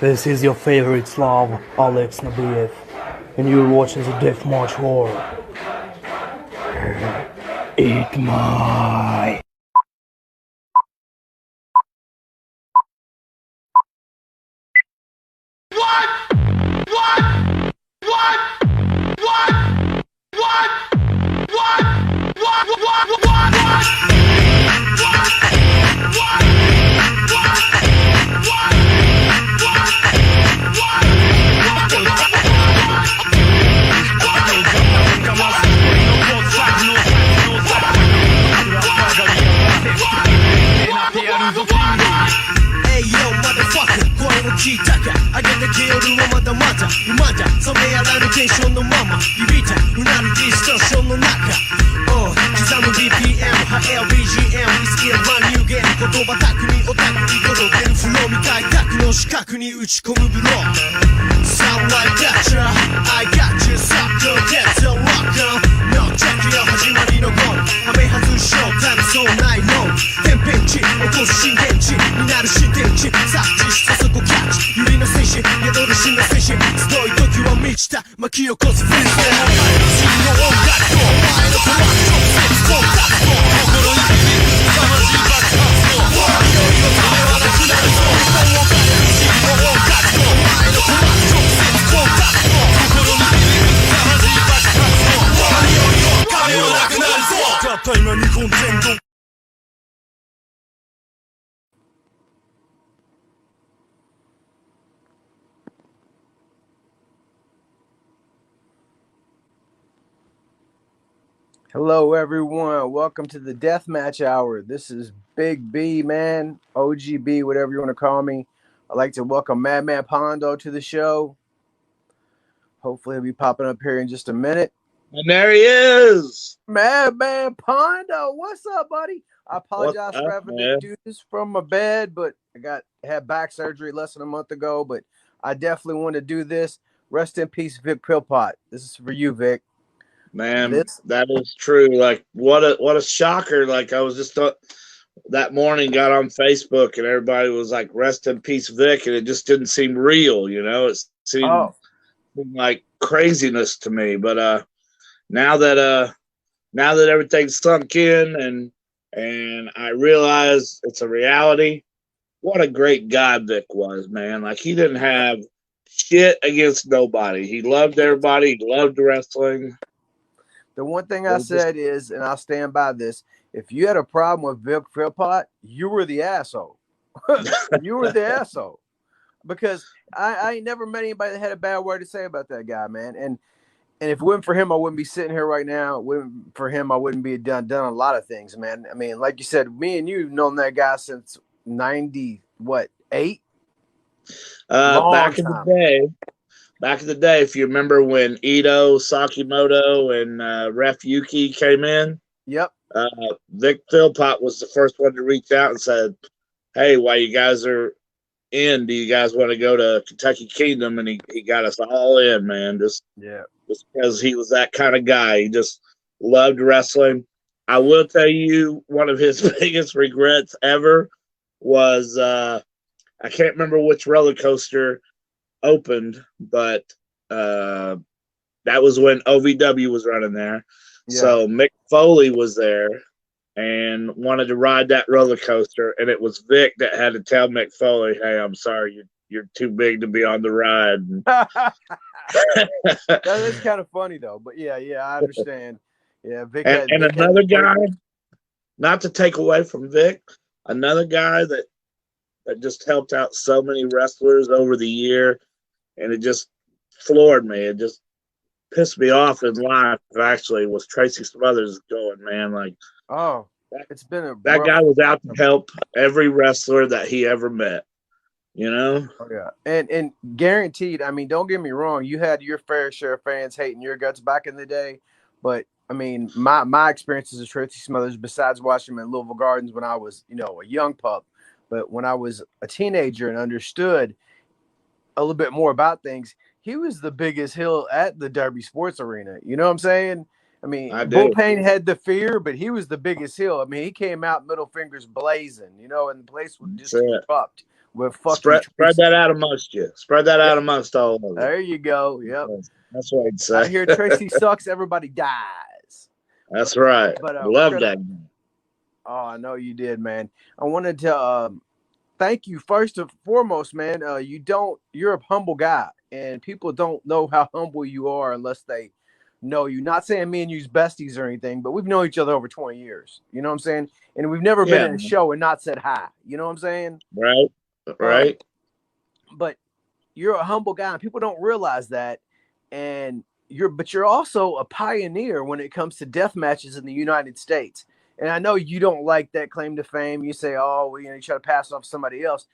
This is your favorite Slav, Alex Nabiev, and you're watching the Deathmatch War. Eat my... Sound like gotcha, I got you, sucker, get the rocker. No, check your hajimari no gon. Hame hazu showtime, so night long. Tempenchi, okosu shingenchi, minaru shintenchi. Sachi shita soko catch, yuri no senshi, yadoru shin no senshi. Tsudoi toki wa michita, maki okosu freeze. Shin no ongaku, omae no komatsu, setsu kontakto. Kokoro ni bibiru, samaji bakatsu. Warrior no tame wa nakunaru zo. Shin no ongaku, omae no komatsu, setsu kontakto. Kokoro ni bibiru, samaji bakatsu. Warrior no tame wa nakunaru zo. たった今日本全土 Hello, everyone. Welcome to the Deathmatch Hour. This is Big B, man, OGB, whatever you want to call me. I'd like to welcome Madman Pondo to the show. Hopefully, he'll be popping up here in just a minute. And there he is. Madman Pondo, what's up, buddy? I apologize for having to do this from my bed, but I had back surgery less than a month ago, but I definitely want to do this. Rest in peace, Vic Pillpot. This is for you, Vic. Man, that is true. Like, what a shocker. Like, I was just that morning, got on Facebook, and everybody was like, rest in peace, Vic, and it just didn't seem real, you know? It seemed like craziness to me. But now that everything's sunk in and I realize it's a reality, what a great guy Vic was, man. Like, he didn't have shit against nobody. He loved everybody. He loved wrestling. The one thing I said is, and I'll stand by this, if you had a problem with Vic Philpott, you were the asshole. You were the asshole. Because I ain't never met anybody that had a bad word to say about that guy, man. And if it wasn't for him, I wouldn't be sitting here right now. It wasn't for him, I wouldn't be done a lot of things, man. I mean, like you said, me and you have known that guy since 98? Back in the day, if you remember when Ito, Sakimoto, and Ref Yuki came in, yep. Vic Philpott was the first one to reach out and said, hey, while you guys are in, do you guys want to go to Kentucky Kingdom? And he got us all in, man. Just because he was that kind of guy. He just loved wrestling. I will tell you, one of his biggest regrets ever was I can't remember which roller coaster opened, but that was when OVW was running there. Yeah. So Mick Foley was there and wanted to ride that roller coaster, and it was Vic that had to tell Mick Foley, hey, I'm sorry, you're too big to be on the ride. That is kind of funny though, but yeah, I understand. Yeah, Vic and Vic another guy, not to take away from Vic, another guy that just helped out so many wrestlers over the year, and it just floored me. It just pissed me off in life, actually, was Tracy Smothers going, man. Like, it's been that guy was out to help every wrestler that he ever met, you know? Oh, yeah. And guaranteed, I mean, don't get me wrong, you had your fair share of fans hating your guts back in the day, but I mean, my experiences of Tracy Smothers, besides watching him in Louisville Gardens when I was, a young pup, but when I was a teenager and understood a little bit more about things, he was the biggest heel at the Derby Sports Arena. You know what I'm saying? I mean, I Bull do. Payne had the fear, but he was the biggest heel. I mean, he came out middle fingers blazing, you know, and the place would just That's it. erupt with "fuck you, Spread Tracy." that out amongst you. Spread that Yep. out amongst all of you. There you go. Yep. That's what I'd I say. hear Tracy sucks. Everybody dies. That's right. But Love that. oh, I know you did, man. I wanted to thank you first and foremost, man. You're a humble guy, and people don't know how humble you are unless they know you. Not saying me and you's besties or anything, but we've known each other over 20 years. You know what I'm saying? And we've never been in a show and not said hi. You know what I'm saying? Right. Right. But you're a humble guy, and people don't realize that. And you're also a pioneer when it comes to death matches in the United States. And I know you don't like that claim to fame. You say, oh, well, you try to pass it off to somebody else.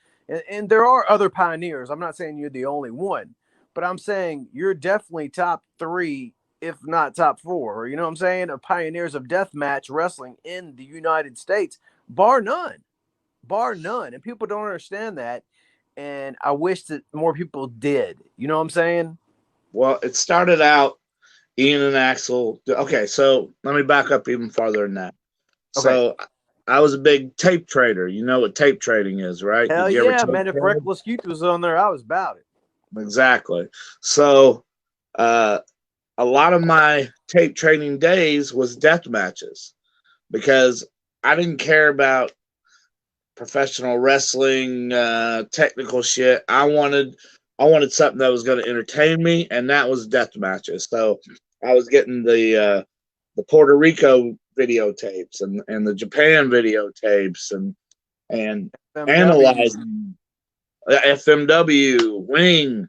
And there are other pioneers. I'm not saying you're the only one, but I'm saying you're definitely top 3, if not top 4. You know what I'm saying? Of pioneers of deathmatch wrestling in the United States, bar none. And people don't understand that. And I wish that more people did. You know what I'm saying? Well, it started out Ian and Axel. Okay, so let me back up even farther than that. Okay. So I was a big tape trader. You know what tape trading is, right? Hell Did you yeah, ever man. If Reckless Youth was on there, I was about it. Exactly. So a lot of my tape trading days was death matches because I didn't care about professional wrestling, technical shit. I wanted something that was going to entertain me, and that was death matches. So I was getting the Puerto Rico videotapes and the Japan videotapes and FMW. analyzing FMW, Wing,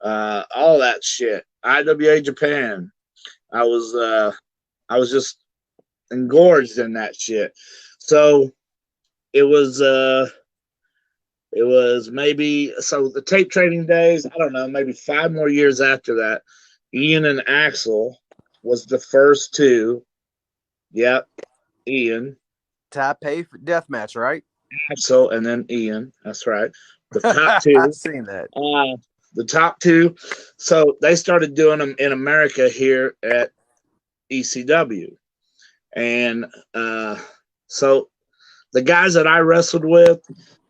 all that shit. IWA Japan. I was just engorged in that shit. So it was maybe, so the tape trading days, I don't know, maybe 5 more years after that, Ian and Axel was the first 2. Yep, Ian. Top pay for deathmatch, right? Axel and then Ian. That's right. The top 2. I've seen that. The top 2. So they started doing them in America here at ECW. And so the guys that I wrestled with,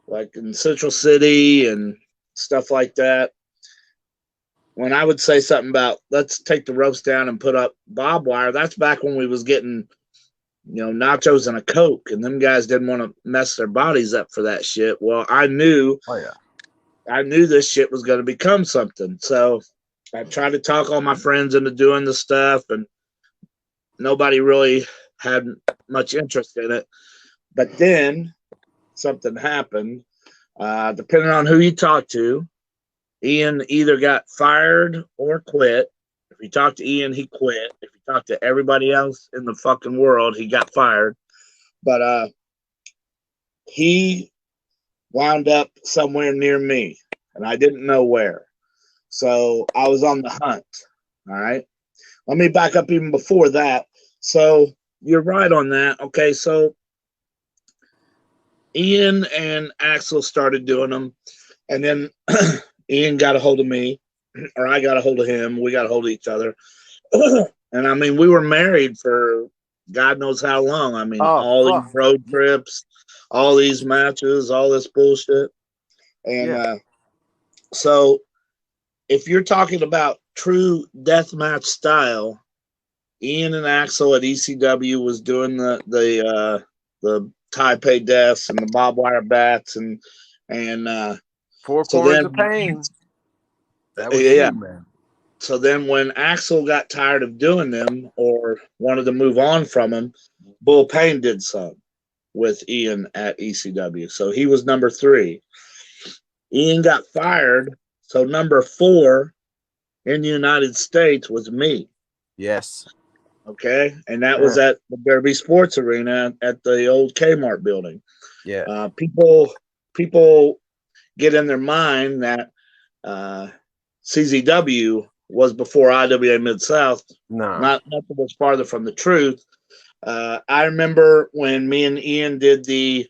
like in Central City and stuff like that, when I would say something about let's take the ropes down and put up barbed wire, that's back when we was getting, nachos and a Coke, and them guys didn't want to mess their bodies up for that shit. Well, I knew this shit was going to become something. So I tried to talk all my friends into doing the stuff, and nobody really had much interest in it. But then something happened. Depending on who you talk to, Ian either got fired or quit. If you talk to Ian, he quit. If you talk to everybody else in the fucking world, he got fired. But he wound up somewhere near me, and I didn't know where. So I was on the hunt. All right. Let me back up even before that. So you're right on that. Okay, so Ian and Axel started doing them, and then Ian got a hold of me, or I got a hold of him. We got a hold of each other. And I mean, we were married for God knows how long. I mean, all these road trips, all these matches, all this bullshit. And so if you're talking about true deathmatch style, Ian and Axel at ECW was doing the Taipei deaths and the barbed wire bats and 4 corners of pain. That was you, man. So then when Axel got tired of doing them or wanted to move on from them, Bull Payne did some with Ian at ECW. So he was number 3. Ian got fired. So number 4 in the United States was me. Yes. Okay. And that was at the Derby Sports Arena at the old Kmart building. Yeah. People get in their mind that CZW was before IWA Mid-South. No. Nothing was farther from the truth. I remember when me and Ian did the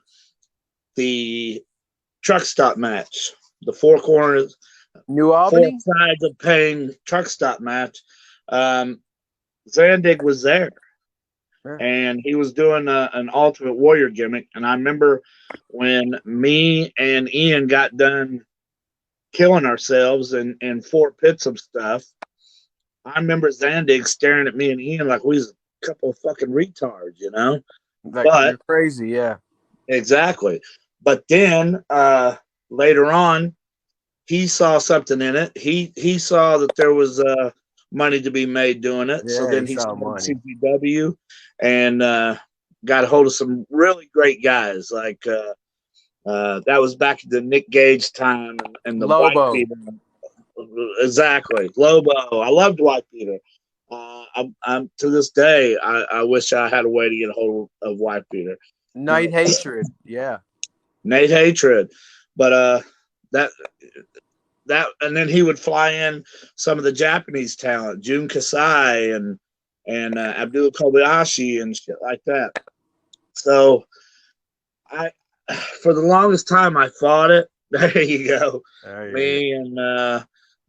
truck stop match, the 4 corners, New Albany, 4 sides of pain truck stop match. Zandig was there, and he was doing an Ultimate Warrior gimmick. And I remember when me and Ian got done killing ourselves in Fort Pittsburgh stuff, I remember Zandig staring at me and Ian like we was a couple of fucking retards, you know? Like, but you're crazy, yeah. Exactly. But then later on, he saw something in it. He saw that there was money to be made doing it. So Yeah, then he he saw started money. CPW and got a hold of some really great guys. Like that was back in the Nick Gage time and the White Lobo. Peter. Exactly. Lobo. I loved White Peter. I'm to this day, I wish I had a way to get a hold of White Peter. Night Hatred, yeah. Nate Hatred. But that and then he would fly in some of the Japanese talent, Jun Kasai and Abdul Kobayashi and shit like that. So I for the longest time I fought it. There you go.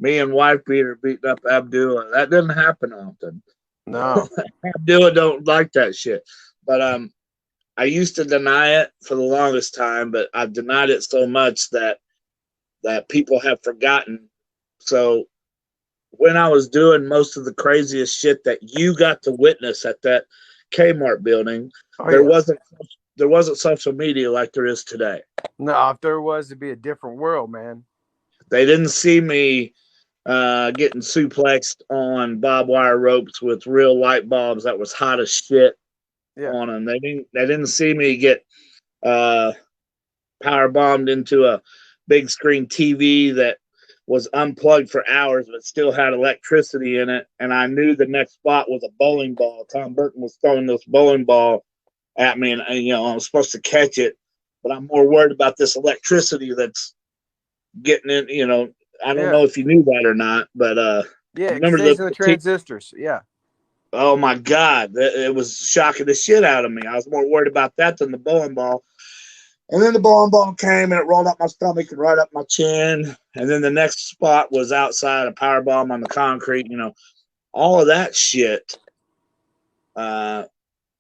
Me and White Peter beating up Abdullah. That doesn't happen often. No. Abdullah don't like that shit. But I used to deny it for the longest time, but I've denied it so much that people have forgotten. So when I was doing most of the craziest shit that you got to witness at that Kmart building, there wasn't social media like there is today. No, if there was, it'd be a different world, man. They didn't see me getting suplexed on barbed wire ropes with real light bulbs that was hot as shit on them. They didn't see me get power bombed into a big screen TV that was unplugged for hours but still had electricity in it. And I knew the next spot was a bowling ball. Tom Burton was throwing this bowling ball at me, and I was supposed to catch it, but I'm more worried about this electricity that's getting in. I don't know if you knew that or not, but remember the transistors. Yeah. Oh my God, it was shocking the shit out of me. I was more worried about that than the bowling ball. And then the bowling ball came and it rolled up my stomach and right up my chin. And then the next spot was outside, a power bomb on the concrete. All of that shit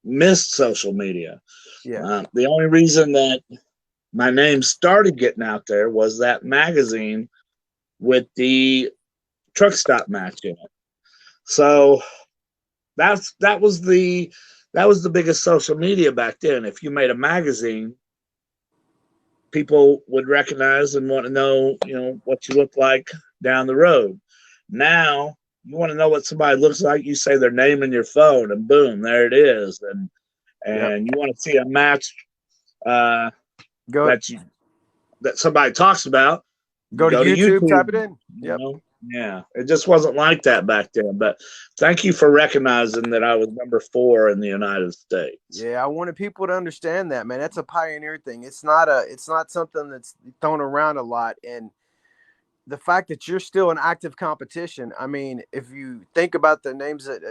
missed social media. Yeah. The only reason that my name started getting out there was that magazine with the truck stop match in it. So that was the biggest social media back then. If you made a magazine, people would recognize and want to know, what you look like down the road. Now you want to know what somebody looks like, you say their name in your phone and boom, there it is. And you want to see a match that somebody talks about, go to YouTube, type it in. Yeah, it just wasn't like that back then. But thank you for recognizing that I was number 4 in the United States. Yeah, I wanted people to understand that, man. That's a pioneer thing. It's not something that's thrown around a lot. And the fact that you're still in active competition, I mean, if you think about the names that,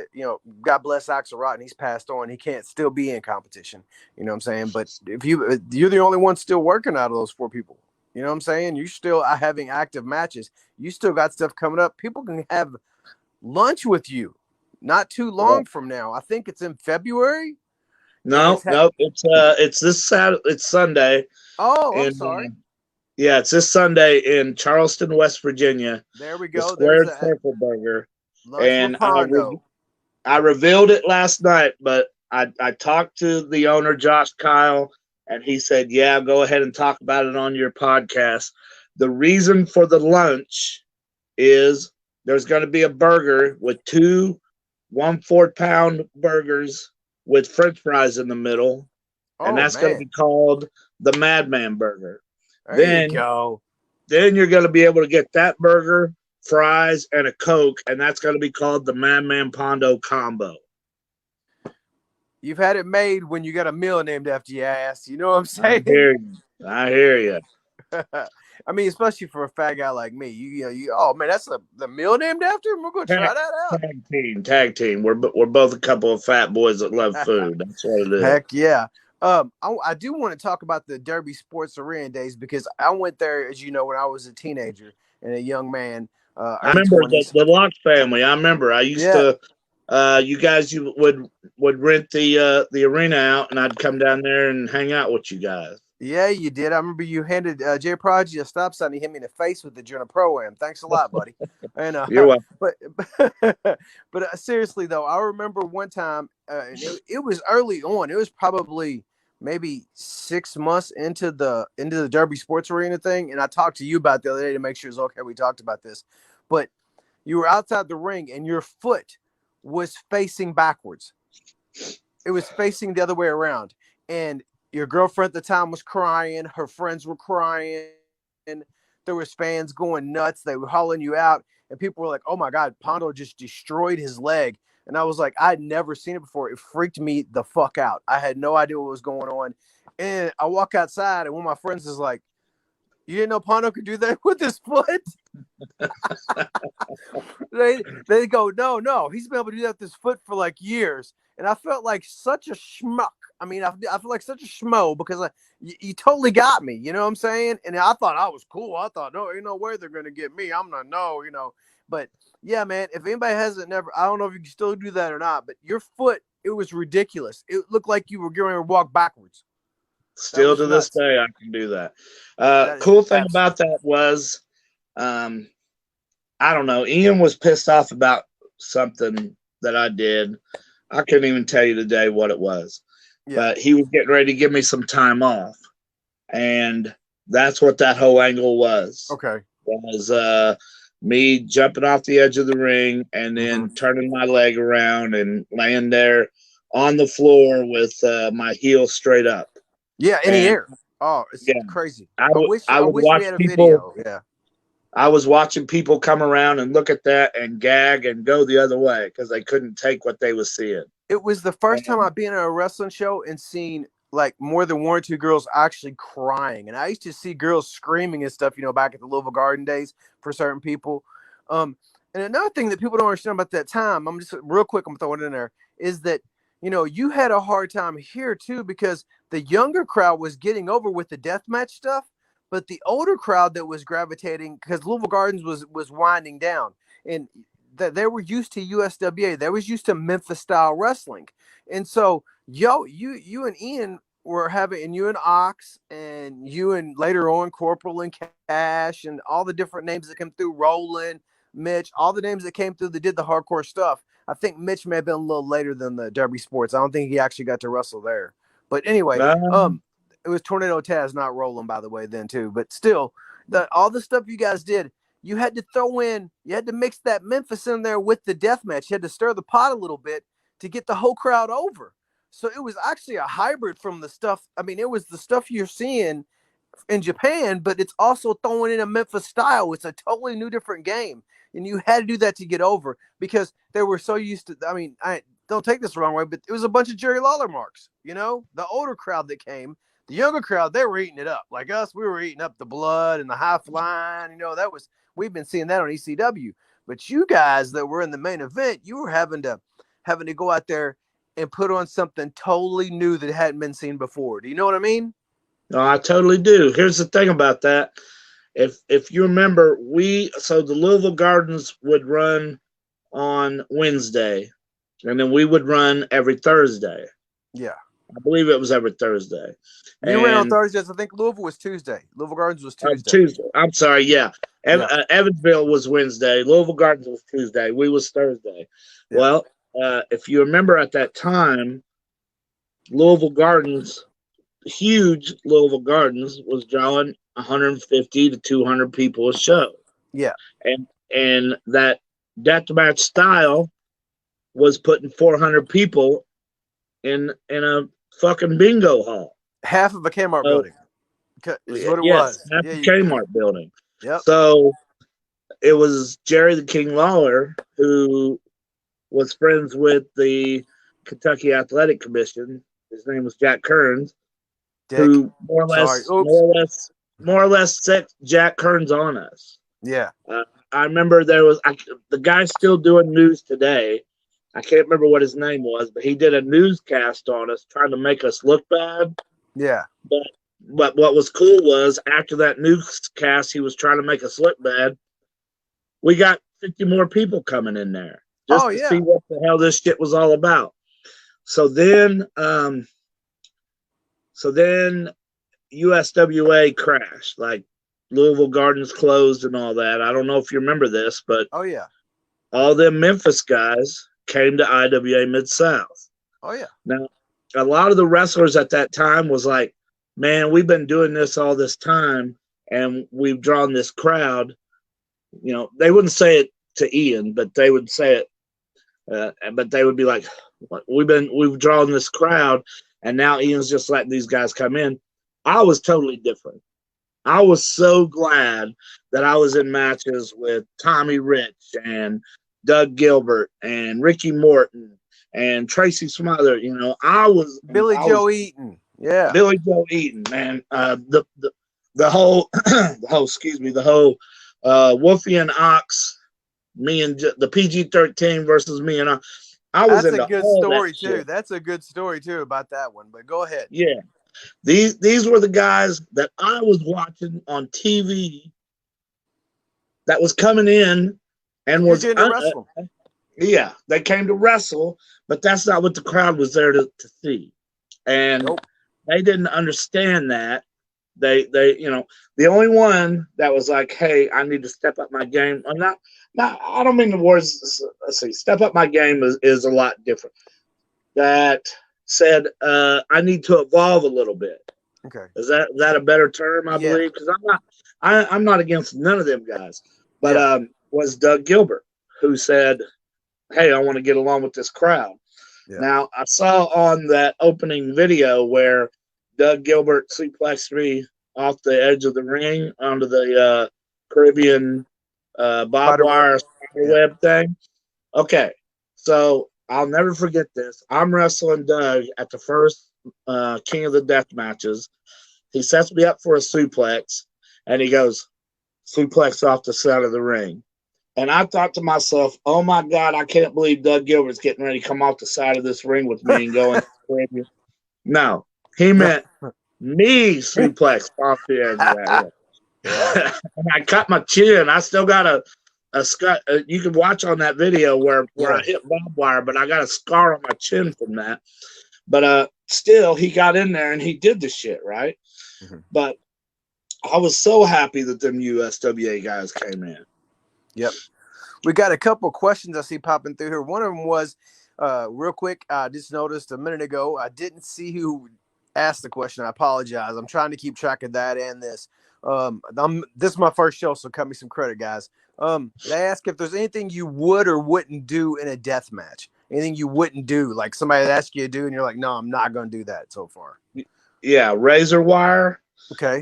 God bless Axel Rotten, he's passed on. He can't still be in competition. You know what I'm saying? But if you're the only one still working out of those 4 people. You know what I'm saying? You still are having active matches. You still got stuff coming up. People can have lunch with you not too long from now. I think it's in February. No, it's this Saturday. It's Sunday. Oh, I'm sorry. Yeah, it's this Sunday in Charleston, West Virginia. There we go. The Squared Circle Burger. And I revealed it last night, but I talked to the owner, Josh Kyle, and he said, yeah, go ahead and talk about it on your podcast. The reason for the lunch is there's going to be a burger with 2 1/4-pound burgers with French fries in the middle. And that's going to be called the Madman Burger. There you go. Then you're going to be able to get that burger, fries, and a Coke, and that's going to be called the Madman Pondo Combo. You've had it made when you got a meal named after your ass. You know what I'm saying? I hear you. I mean, especially for a fat guy like me. You oh man, that's the meal named after him. We're gonna try that out. Tag team. We're both a couple of fat boys that love food. That's what it is. Heck yeah. I do want to talk about the Derby Sports Arena days because I went there, as you know, when I was a teenager and a young man. I remember the Locke family. I remember I used to you guys would rent the arena out, and I'd come down there and hang out with you guys. Yeah, you did. I remember you handed Jay Prodigy a stop sign. He hit me in the face with it during a pro-am. Thanks a lot, buddy. And You're welcome. But seriously though, I remember one time, and it was early on. It was probably maybe 6 months into the Derby Sports Arena thing, and I talked to you about it the other day to make sure it's okay. We talked about this, but you were outside the ring, and your foot was facing backwards. It was facing the other way around, and your girlfriend at the time was crying. Her friends were crying. And there was fans going nuts. They were hauling you out. And people were like, oh, my God, Pondo just destroyed his leg. And I was like, I'd never seen it before. It freaked me the fuck out. I had no idea what was going on. And I walk outside, and one of my friends is like, you didn't know Pondo could do that with his foot? They go, no. He's been able to do that with his foot for like years. And I felt like such a schmuck. I mean, I feel like such a schmo because you totally got me. You know what I'm saying? And I thought I was cool. I thought, no, ain't no way they're going to get me. I'm not, no, you know. But, yeah, man, if anybody hasn't never, I don't know if you can still do that or not, but your foot, it was ridiculous. It looked like you were going to walk backwards. Still to this day, I can do that. Cool thing about that was, I don't know, Ian was pissed off about something that I did. I couldn't even tell you today what it was. Yeah. But he was getting ready to give me some time off. And that's what that whole angle was. Okay. Was me jumping off the edge of the ring and then turning my leg around and laying there on the floor with my heel straight up. Yeah, in the air. Oh, it's crazy. I wish we had a video. Yeah. I was watching people come around and look at that and gag and go the other way because they couldn't take what they was seeing. It was the first time I've been at a wrestling show and seen like more than one or two girls actually crying. And I used to see girls screaming and stuff, you know, back at the Louisville Garden days for certain people. And another thing that people don't understand about that time, I'm just real quick, I'm throwing it in there, is that, you know, you had a hard time here too because the younger crowd was getting over with the deathmatch stuff. But the older crowd that was gravitating, because Louisville Gardens was winding down, and they were used to USWA. They was used to Memphis-style wrestling. And so, you and Ian were having, and you and Ox, and you and later on Corporal and Cash, and all the different names that came through, Roland, Mitch, all the names that came through that did the hardcore stuff. I think Mitch may have been a little later than the Derby Sports. I don't think he actually got to wrestle there. But anyway, it was Tornado Taz, not Roland, by the way, then too. But still, all the stuff you guys did, you had to mix that Memphis in there with the death match. You had to stir the pot a little bit to get the whole crowd over. So it was actually a hybrid from the stuff. I mean, it was the stuff you're seeing in Japan, but it's also throwing in a Memphis style. It's a totally new, different game. And you had to do that to get over because they were so used to, I mean, I don't take this the wrong way, but it was a bunch of Jerry Lawler marks, you know, the older crowd that came. The younger crowd, they were eating it up. Like us, we were eating up the blood and the high flying. You know, we've been seeing that on ECW. But you guys that were in the main event, you were having to go out there and put on something totally new that hadn't been seen before. Do you know what I mean? No, I totally do. Here's the thing about that. If you remember, the Louisville Gardens would run on Wednesday, and then we would run every Thursday. Yeah. I believe it was every Thursday. You ran on Thursdays. I think Louisville was Tuesday. Louisville Gardens was Tuesday. Tuesday. I'm sorry. Yeah. Evansville was Wednesday. Louisville Gardens was Tuesday. We was Thursday. Yeah. Well, if you remember at that time, Louisville Gardens, huge Louisville Gardens, was drawing 150 to 200 people a show. Yeah. And that deathmatch style was putting 400 people in a fucking bingo hall. Half of a Kmart building. Is what it was. Half a Kmart building. Yep. So it was Jerry the King Lawler, who was friends with the Kentucky Athletic Commission. His name was Jack Kearns, who more or less set Jack Kearns on us. Yeah. I remember the guy's still doing news today. I can't remember what his name was, but he did a newscast on us trying to make us look bad. Yeah. But what was cool was after that newscast, he was trying to make us look bad. We got 50 more people coming in there. Oh just to yeah. see what the hell this shit was all about. So then, USWA crashed, like Louisville Gardens closed and all that. I don't know if you remember this, but Oh yeah. all them Memphis guys came to IWA Mid-South. Oh yeah. Now, a lot of the wrestlers at that time was like, man, we've been doing this all this time and we've drawn this crowd. You know, they wouldn't say it to Ian, but they would say it. But they would be like, we've drawn this crowd and now Ian's just letting these guys come in. I was totally different. I was so glad that I was in matches with Tommy Rich and Doug Gilbert and Ricky Morton and Tracy Smother. You know, I was Joe Eaton. Yeah. Billy Joe Eaton, man. The whole the whole Wolfie and Ox, me and the PG-13 versus me and I was That's into a good all story that too. shit. That's a good story too about that one. But go ahead. Yeah. These were the guys that I was watching on TV that was coming in and was wrestle. Yeah, they came to wrestle, but that's not what the crowd was there to see. And they didn't understand that. They you know, the only one that was like, hey, I need to step up my game. I'm not I don't mean the words, let's see, step up my game is a lot different. That said, I need to evolve a little bit. Okay. Is that a better term? I believe, because I'm not against none of them guys, but was Doug Gilbert who said, "Hey, I want to get along with this crowd." Yeah. Now I saw on that opening video where Doug Gilbert suplexed me off the edge of the ring onto the Caribbean barbed wire web thing. Okay, so I'll never forget this. I'm wrestling Doug at the first King of the Death matches. He sets me up for a suplex, and he goes, suplex off the side of the ring. And I thought to myself, oh, my God, I can't believe Doug Gilbert's getting ready to come off the side of this ring with me and going. No, he meant me suplex off the edge of that ring. Yeah. And I cut my chin. I still got a scar. You can watch on that video where I hit barbed wire, but I got a scar on my chin from that. But still, he got in there and he did the shit, right? Mm-hmm. But I was so happy that them USWA guys came in. Yep. We got a couple questions I see popping through here. One of them was, real quick, I just noticed a minute ago, I didn't see who asked the question. I apologize. I'm trying to keep track of that and this. This is my first show, so cut me some credit, guys. They ask if there's anything you would or wouldn't do in a death match. Anything you wouldn't do, like somebody that asks you to do, and you're like, no, I'm not going to do that so far. Yeah, razor wire. Okay.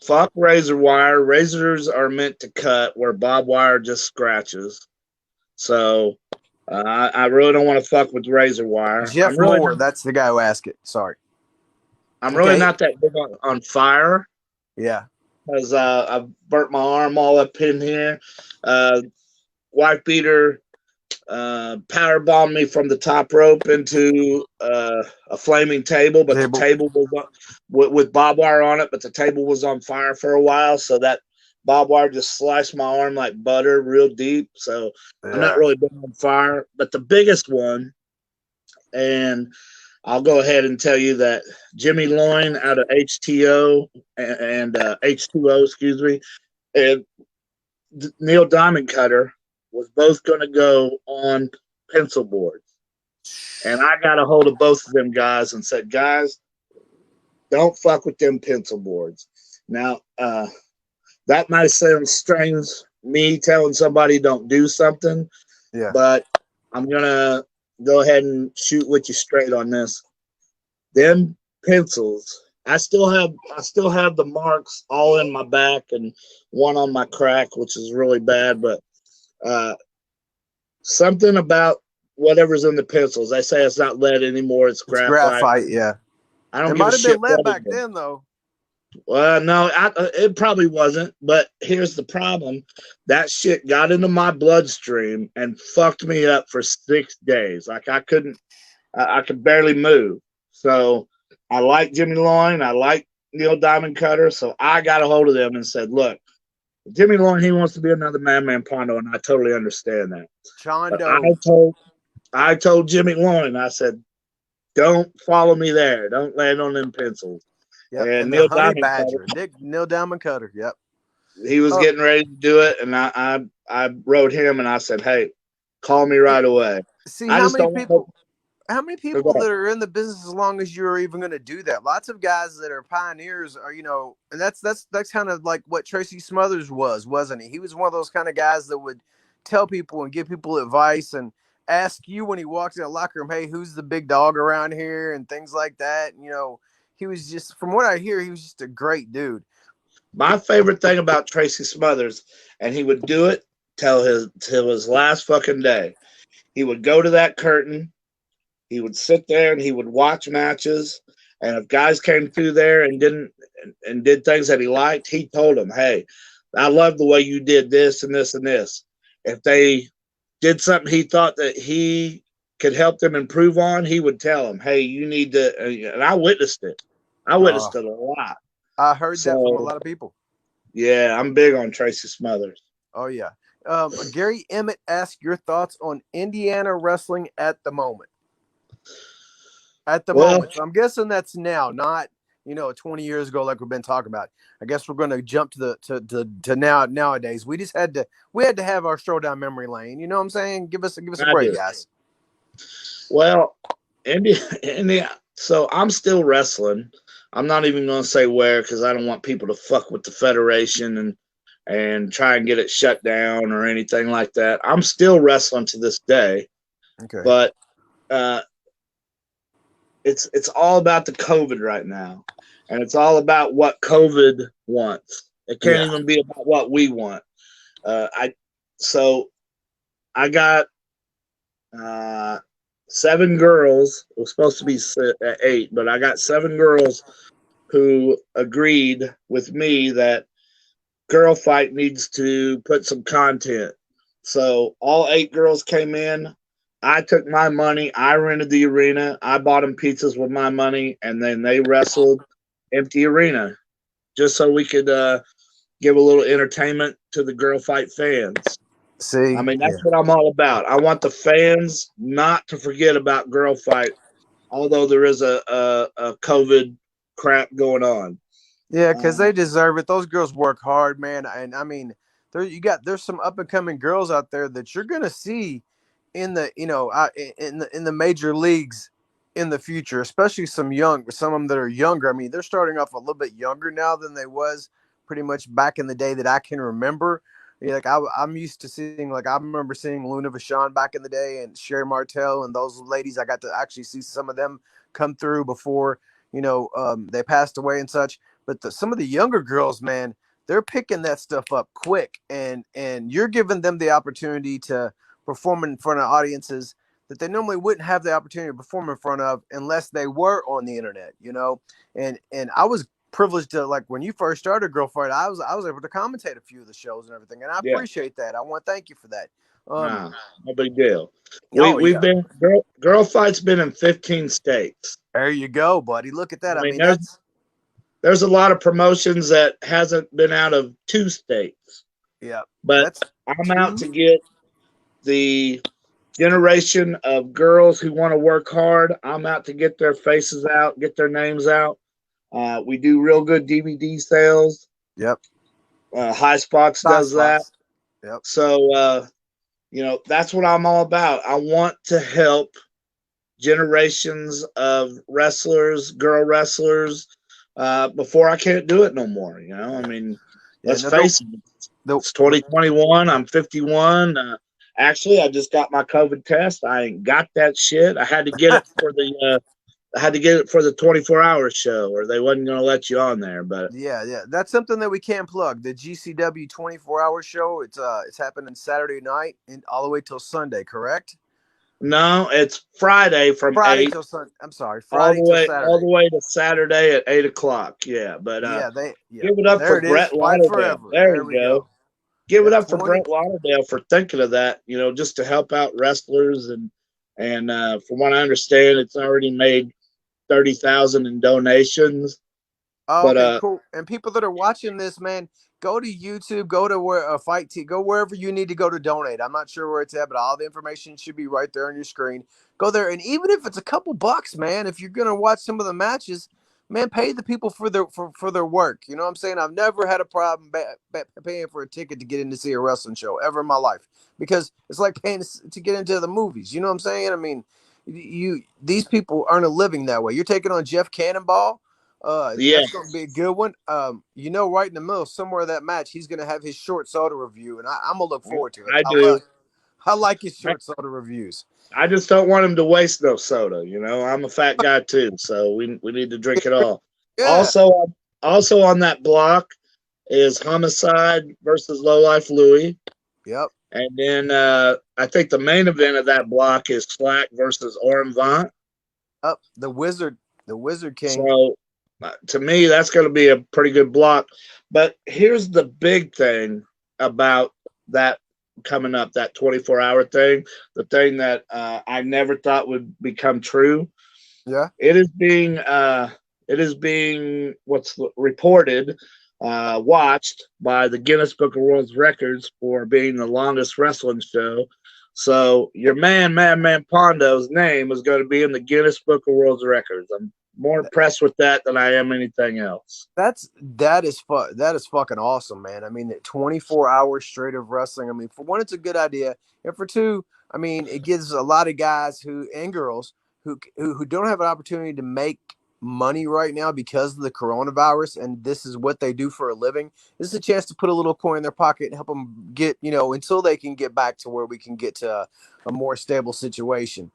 Fuck razor wire. Razors are meant to cut where barbed wire just scratches. So I really don't want to fuck with razor wire. Jeff Moore, that's the guy who asked it. Sorry. I'm really not that big on fire. Yeah. Because I've burnt my arm all up in here. Wife beater power bombed me from the top rope into a flaming table, but the table was with barbed wire on it, but the table was on fire for a while, so that barbed wire just sliced my arm like butter real deep. So I'm not really big on fire. But the biggest one, and I'll go ahead and tell you that Jimmy Loin out of HTO and H2O, excuse me, and Neil Diamond Cutter was both going to go on pencil boards. And I got a hold of both of them guys and said, guys, don't fuck with them pencil boards. Now, that might sound strange, me telling somebody don't do something, but I'm going to go ahead and shoot with you straight on this. Them pencils, I still have the marks all in my back and one on my crack, which is really bad, but something about whatever's in the pencils. They say it's not lead anymore, it's graphite. Graphite, yeah. I don't it might have been lead back then, though. Well, no, it probably wasn't. But here's the problem: that shit got into my bloodstream and fucked me up for 6 days. Like I could barely move. So I like Jimmy Loin, I like Neil Diamond Cutter. So I got a hold of them and said, "Look, Jimmy Lloyd, he wants to be another Madman Pondo, and I totally understand that. But Chondo. I told Jimmy Lloyd, I said, don't follow me there. Don't land on them pencils. Yep. And And the Neil Honey Diamond Badger, Neil Diamond Cutter. Yep. he was getting ready to do it, and I wrote him and I said, hey, call me right away. See I how just many don't people that are in the business as long as you're even going to do that? Lots of guys that are pioneers are, and that's kind of like what Tracy Smothers was, wasn't he? He was one of those kind of guys that would tell people and give people advice and ask you when he walked in the locker room, hey, who's the big dog around here and things like that. He was just, from what I hear, he was just a great dude. My favorite thing about Tracy Smothers, and he would do it till his last fucking day. He would go to that curtain. He would sit there and he would watch matches. And if guys came through there and did things that he liked, he told them, "Hey, I love the way you did this and this and this." If they did something he thought that he could help them improve on, he would tell them, "Hey, you need to." And I witnessed it. I witnessed it a lot. I heard that from a lot of people. Yeah, I'm big on Tracy Smothers. Oh yeah. Gary Emmett asked your thoughts on Indiana wrestling at the moment. Moment. So I'm guessing that's now, not 20 years ago like we've been talking about. I guess we're going to jump to nowadays. We had to have our showdown memory lane. You know what I'm saying? Give us a break, guys. Well, India. So I'm still wrestling. I'm not even going to say where because I don't want people to fuck with the federation and try and get it shut down or anything like that. I'm still wrestling to this day. Okay. But it's all about the COVID right now. And it's all about what COVID wants. It can't even be about what we want. I got 7 girls. It was supposed to be 8, but I got 7 girls who agreed with me that Girl Fight needs to put some content. So all 8 girls came in. I took my money. I rented the arena. I bought them pizzas with my money, and then they wrestled empty arena just so we could give a little entertainment to the Girl Fight fans. See, I mean, that's what I'm all about. I want the fans not to forget about Girl Fight, although there is a COVID crap going on. Yeah, because they deserve it. Those girls work hard, man. And I mean, there's some up and coming girls out there that you're gonna see in the in the major leagues in the future, especially some of them that are younger. I mean, they're starting off a little bit younger now than they was pretty much back in the day that I can remember. Like I'm used to seeing, like I remember seeing Luna Vachon back in the day and Sherry Martel and those ladies. I got to actually see some of them come through before they passed away and such. But some of the younger girls, man, they're picking that stuff up quick, and you're giving them the opportunity to perform in front of audiences that they normally wouldn't have the opportunity to perform in front of unless they were on the internet, And I was privileged to, like, when you first started Girl Fight, I was able to commentate a few of the shows and everything, and I appreciate that. I want to thank you for that. No big deal. We've been Girl Fight's been in 15 states. There you go, buddy. Look at that. I mean there's a lot of promotions that hasn't been out of 2 states. Yeah. But I'm out to get the generation of girls who want to work hard. I'm out to get their faces out, get their names out. We do real good DVD sales. Yep. High Spots does that. Yep. So, that's what I'm all about. I want to help generations of wrestlers, girl wrestlers, before I can't do it no more. I mean, let's face it. It's 2021. I'm 51. Actually, I just got my COVID test. I ain't got that shit. I had to get it for the 24-hour show, or they wasn't going to let you on there. But yeah, that's something that we can plug. The GCW 24-hour show. It's happening Saturday night and all the way till Sunday, correct? No, it's Friday from 8 till Sunday. I'm sorry, Friday till Saturday. All the way to Saturday at 8:00. Yeah, but give it up for Brett Lauderdale. There we go. Give it up for Brett Lauderdale for thinking of that. Just to help out wrestlers and from what I understand, it's already made $30,000 in donations. Oh, But okay, cool. And people that are watching this, man, go to YouTube, go to where a fight team, go wherever you need to go to donate. I'm not sure where it's at, but all the information should be right there on your screen. Go there, and even if it's a couple bucks, man, if you're gonna watch some of the matches, man, pay the people for their work. You know what I'm saying? I've never had a problem paying for a ticket to get in to see a wrestling show ever in my life, because it's like paying to get into the movies. You know what I'm saying? I mean, these people earn a living that way. You're taking on Jeff Cannonball. yeah, That's going to be a good one. Right in the middle, somewhere of that match, he's going to have his short soda review, and I'm going to look forward to it. I do. I like his I, short soda reviews. I just don't want him to waste no soda. You know, I'm a fat guy too, so we need to drink it all. Yeah. Also on that block is Homicide versus Low Life Louie. Yep. And then I think the main event of that block is Slack versus Oren Vaught. Up the Wizard King. So to me, that's going to be a pretty good block. But here's the big thing about that coming up, that 24-hour thing, the thing that I never thought would become true. Yeah. It is being what's reported, watched by the Guinness Book of World Records for being the longest wrestling show. So your Madman Pondo's name is going to be in the Guinness Book of World Records. I'm more impressed with that than I am anything else. That is fucking awesome, man. I mean, 24 hours straight of wrestling. I mean, for one, it's a good idea, and for two, I mean, it gives a lot of guys and girls who don't have an opportunity to make money right now because of the coronavirus, and this is what they do for a living. This is a chance to put a little coin in their pocket and help them get, until they can get back to where we can get to a more stable situation.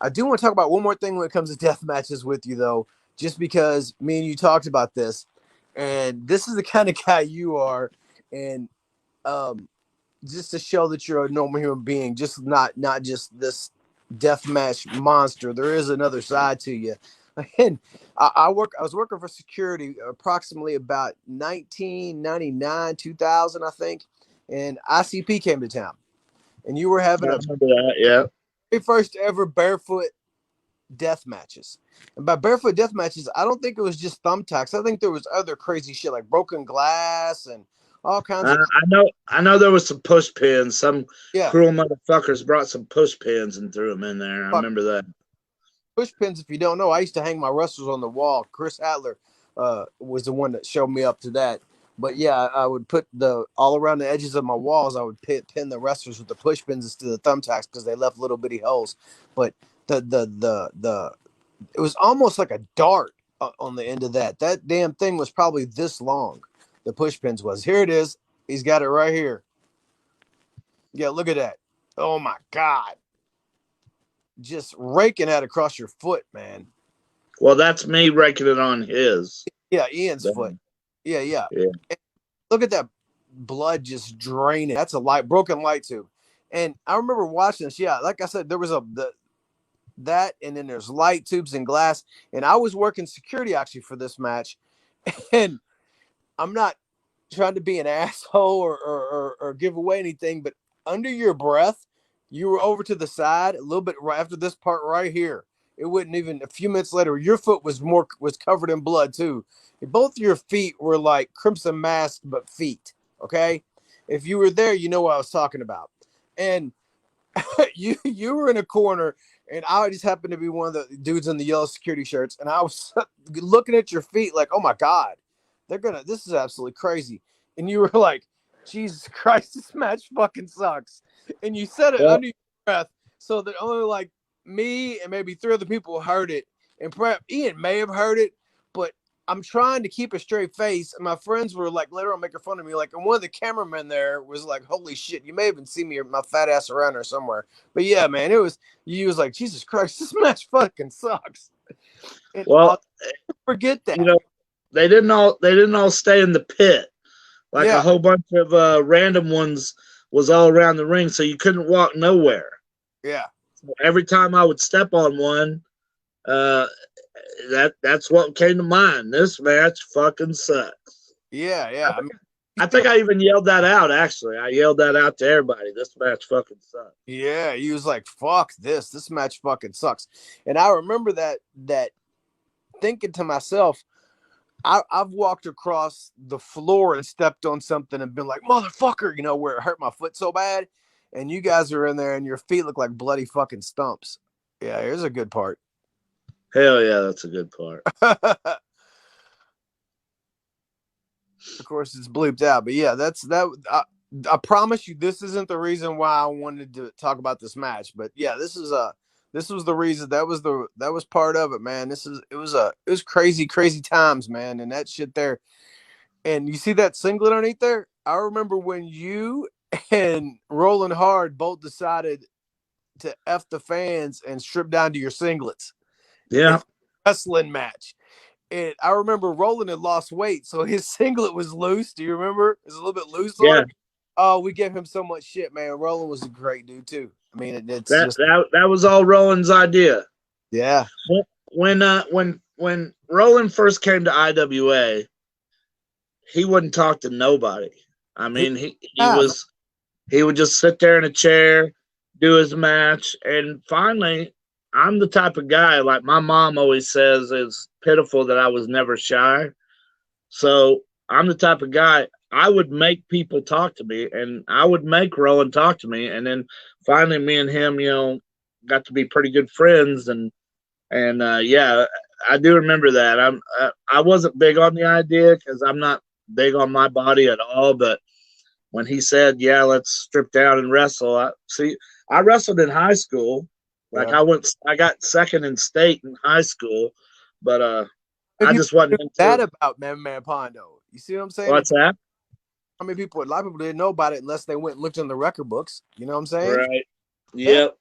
I do want to talk about one more thing when it comes to death matches with you, though, just because me and you talked about this, and this is the kind of guy you are, and just to show that you're a normal human being, just not just this death match monster. There is another side to you. And I was working for security approximately about 1999, 2000, I think, and ICP came to town, and you were having I remember that, yeah. First ever barefoot death matches. And by barefoot death matches, I don't think it was just thumbtacks. I think there was other crazy shit like broken glass and all kinds of. I know there was some push pins. Some Yeah. cruel motherfuckers brought some push pins and threw them in there. I remember that. Push pins, if you don't know, I used to hang my wrestlers on the wall. Chris Adler was the one that showed me up to that. But yeah, I would put all around the edges of my walls. I would pin the wrestlers with the push pins instead of the thumbtacks because they left little bitty holes. But it was almost like a dart on the end of that. That damn thing was probably this long. The push pins was. Here it is. He's got it right here. Yeah, look at that. Oh my God. Just raking that across your foot, man. Well, that's me raking it on his. Yeah, Ian's foot. Yeah. Look at that blood just draining. That's a broken light tube. And I remember watching this. Yeah, like I said, there was that, and then there's light tubes and glass. And I was working security actually for this match. And I'm not trying to be an asshole or give away anything, but under your breath, you were over to the side a little bit right after this part right here. It wouldn't even a few minutes later, your foot was covered in blood too. Both your feet were like Crimson Mask, but feet. Okay. If you were there, you know what I was talking about. And you were in a corner, and I just happened to be one of the dudes in the yellow security shirts. And I was looking at your feet like, oh my God, this is absolutely crazy. And you were like, Jesus Christ, this match fucking sucks. And you said it under your breath so that only like me and maybe three other people heard it. And perhaps Ian may have heard it, but I'm trying to keep a straight face. And my friends were like later on making fun of me. Like, and one of the cameramen there was like, holy shit, you may even see me or my fat ass around there somewhere. But yeah, man, you was like, Jesus Christ, this match fucking sucks. And well, forget that. You know, they didn't all stay in the pit. Like a whole bunch of random ones was all around the ring, so you couldn't walk nowhere. Yeah. So every time I would step on one, that's what came to mind. This match fucking sucks. Yeah. I think I even yelled that out, actually. I yelled that out to everybody. This match fucking sucks. Yeah, he was like, fuck this. This match fucking sucks. And I remember that thinking to myself, I've walked across the floor and stepped on something and been like, motherfucker, you know, where it hurt my foot so bad. And you guys are in there and your feet look like bloody fucking stumps. Yeah, here's a good part. Hell yeah, that's a good part. Of course, it's bleeped out, but yeah, that's that. I promise you, this isn't the reason why I wanted to talk about this match. But yeah, this was the reason. That was part of it, man. It was crazy times, man, and that shit there. And you see that singlet underneath there? I remember when you and Rolling Hard both decided to F the fans and strip down to your singlets. Yeah. Wrestling match. And I remember Roland had lost weight, so his singlet was loose. Do you remember? It was a little bit loose. Yeah. Oh, we gave him so much shit, man. Roland was a great dude too. I mean, that was all Roland's idea. Yeah. When Roland first came to IWA, he wouldn't talk to nobody. I mean, he would just sit there in a chair, do his match, and finally, I'm the type of guy, like my mom always says, it's pitiful that I was never shy. So I'm the type of guy, I would make people talk to me, and I would make Roland talk to me. And then finally me and him, you know, got to be pretty good friends. And yeah, I do remember that. I wasn't big on the idea because I'm not big on my body at all. But when he said, yeah, let's strip down and wrestle, I wrestled in high school. Like I got second in state in high school, but I just wasn't into that about Man Pondo. You see what I'm saying? What's that? I mean, a lot of people didn't know about it unless they went and looked in the record books. You know what I'm saying? Right. Yep.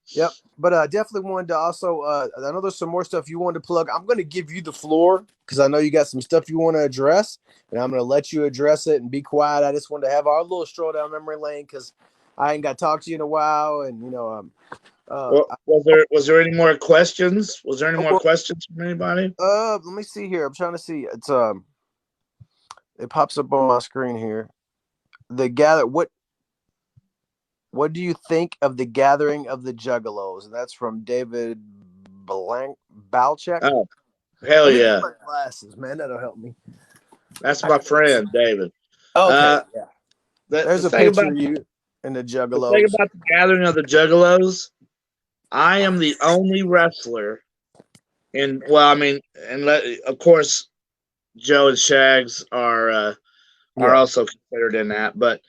Yep. But definitely wanted to also. I know there's some more stuff you wanted to plug. I'm going to give you the floor because I know you got some stuff you want to address, and I'm going to let you address it and be quiet. I just wanted to have our little stroll down memory lane because I ain't got to talk to you in a while, and you know. Was there any more questions? Was there any more questions from anybody? Let me see here. I'm trying to see. It's it pops up on my screen here. What do you think of the gathering of the Juggalos? And that's from David Balchek. Oh, hell yeah! My glasses, man, that'll help me. That's my friend David. Okay, yeah. There's a picture of you and the Juggalos. The thing about the gathering of the Juggalos, I am the only wrestler of course, Joe and Shags are also considered in that. But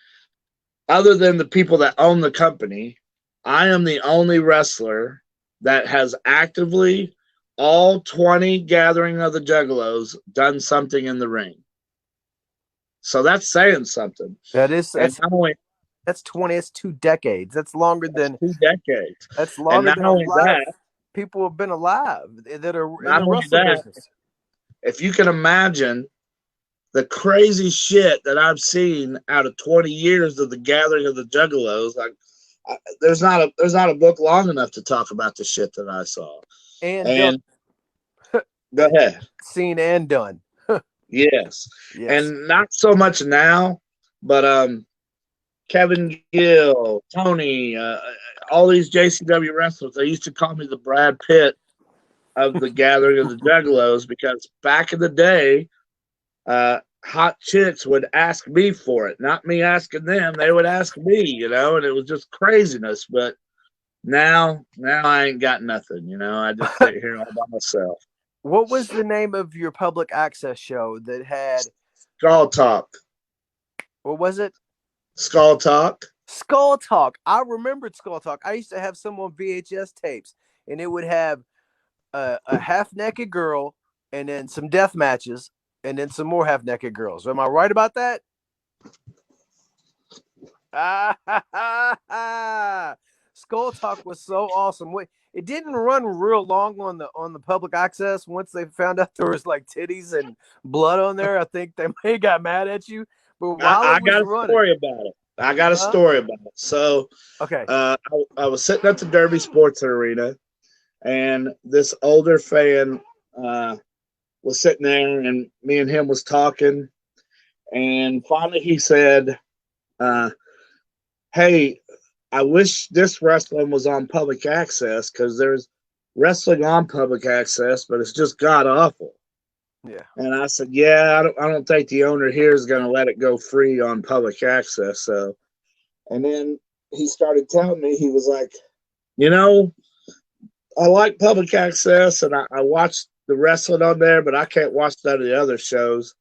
other than the people that own the company, I am the only wrestler that has actively, all 20 gathering of the Juggalos, done something in the ring. So that's saying something. That's 20. It's 2 decades. That's longer than 2 decades. That's longer than a lot of that, people have been alive that are in not the only wrestling that, business. If you can imagine the crazy shit that I've seen out of 20 years of the gathering of the Juggalos, there's not a book long enough to talk about the shit that I saw. And go ahead. Seen and done. Yes. And not so much now, but Kevin Gill, Tony, all these JCW wrestlers, they used to call me the Brad Pitt of the gathering of the Juggalos because back in the day, hot chicks would ask me for it, not me asking them. They would ask me, you know, and it was just craziness. But now I ain't got nothing, you know. I just sit here all by myself. What was the name of your public access show that had Skull Talk? What was it? Skull Talk. Skull Talk. I remembered Skull Talk. I used to have some on VHS tapes, and it would have a half-naked girl, and then some death matches, and then some more half-naked girls. Am I right about that? Skull Talk was so awesome. It didn't run real long on the public access. Once they found out there was like titties and blood on there, I think they may have got mad at you. But while I got a story about it. So, okay. I was sitting at the Derby Sports Arena, and this older fan was sitting there, and me and him was talking, and finally he said, hey, I wish this wrestling was on public access because there's wrestling on public access, but it's just god awful. Yeah. And I said, yeah, I don't think the owner here is going to let it go free on public access. So, and then he started telling me, he was like, you know, I like public access and I watch the wrestling on there, but I can't watch none of the other shows.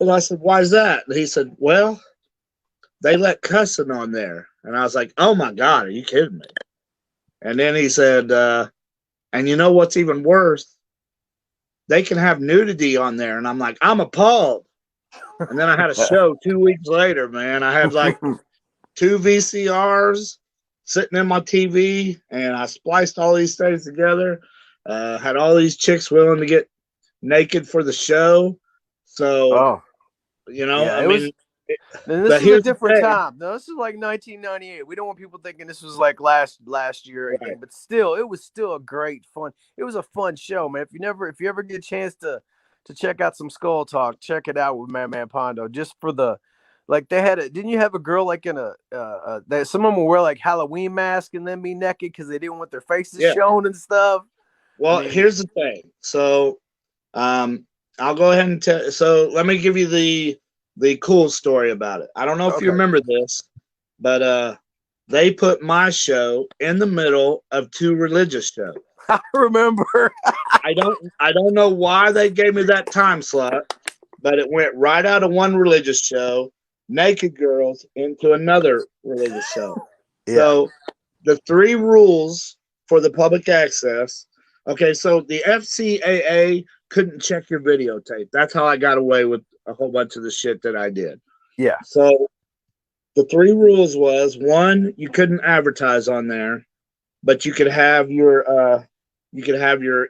And I said, why is that? And he said, well, they let cussing on there. And I was like, oh my God, are you kidding me? And then he said, and you know what's even worse? They can have nudity on there. And I'm like, I'm appalled. And then I had a show 2 weeks later, man. I had like 2 VCRs sitting in my TV, and I spliced all these things together. Had all these chicks willing to get naked for the show. So, you know, yeah, I mean, this is a different time. No, this is like 1998. We don't want people thinking this was like last year or anything, right. but still, it was still a great fun. It was a fun show, man. If you ever get a chance to check out some Skull Talk, check it out with Man Pondo. Just for the, like, they had didn't you have a girl like in that some of them would wear like Halloween mask and then be naked because they didn't want their faces shown and stuff. Well, here's the thing. So, I'll go ahead and tell. So let me give you the cool story about it. I don't know if you remember this, but they put my show in the middle of 2 religious shows. I remember. I don't know why they gave me that time slot, but it went right out of one religious show, naked girls, into another religious show. Yeah. So the 3 rules for the public access. Okay, so the FCAA couldn't check your videotape. That's how I got away with a whole bunch of the shit that I did. Yeah. So the 3 rules was, 1, you couldn't advertise on there, but you could have your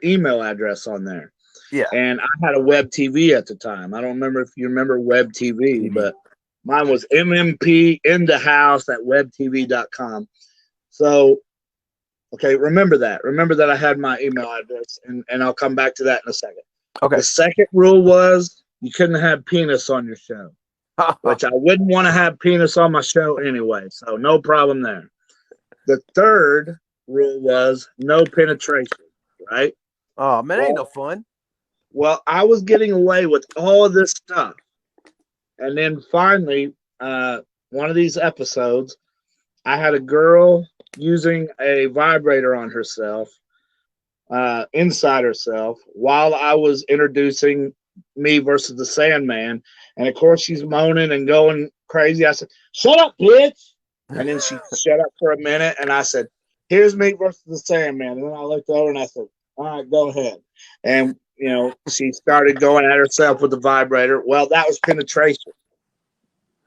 email address on there. Yeah. And I had a web TV at the time. I don't remember if you remember web TV, but mine was MMP in the house at webtv.com. So, okay, remember that. Remember that I had my email address, and I'll come back to that in a second. Okay. The second rule was you couldn't have penis on your show, which I wouldn't want to have penis on my show anyway, so no problem there. The third rule was no penetration, right? Oh, man, ain't no fun. Well, I was getting away with all of this stuff. And then finally, one of these episodes, I had a girl using a vibrator on herself, inside herself, while I was introducing me versus the Sandman. And of course, she's moaning and going crazy. I said, shut up, bitch. And then she shut up for a minute. And I said, here's me versus the Sandman. And then I looked over and I said, all right, go ahead. And, you know, she started going at herself with the vibrator. Well, that was penetration.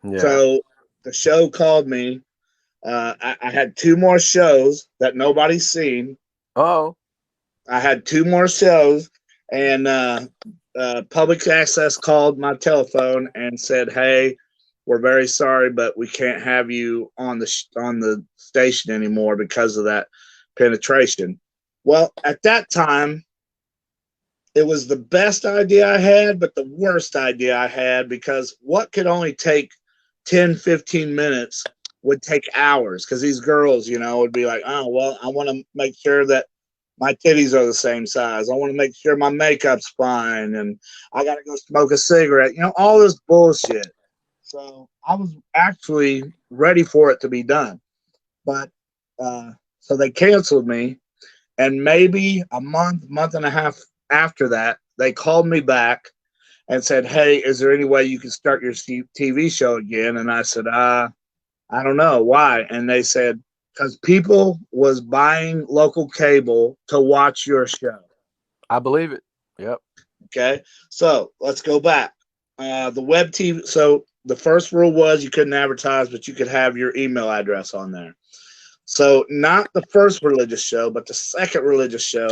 Yeah. So the show called me. I had 2 more shows that nobody's seen. Oh. I had 2 more shows, and public access called my telephone and said, hey, we're very sorry, but we can't have you on the station anymore because of that penetration. Well, at that time, it was the best idea I had, but the worst idea I had, because what could only take 10, 15 minutes would take hours, because these girls, you know, would be like, oh, well, I want to make sure that my titties are the same size. I want to make sure my makeup's fine, and I got to go smoke a cigarette. You know, all this bullshit. So I was actually ready for it to be done. But so they canceled me, and maybe a month and a half after that, they called me back and said, hey, is there any way you can start your TV show again? And I said, I don't know. Why? And they said, because people was buying local cable to watch your show. I believe it. Yep. Okay. So let's go back. The web TV. So the first rule was you couldn't advertise, but you could have your email address on there. So not the first religious show, but the second religious show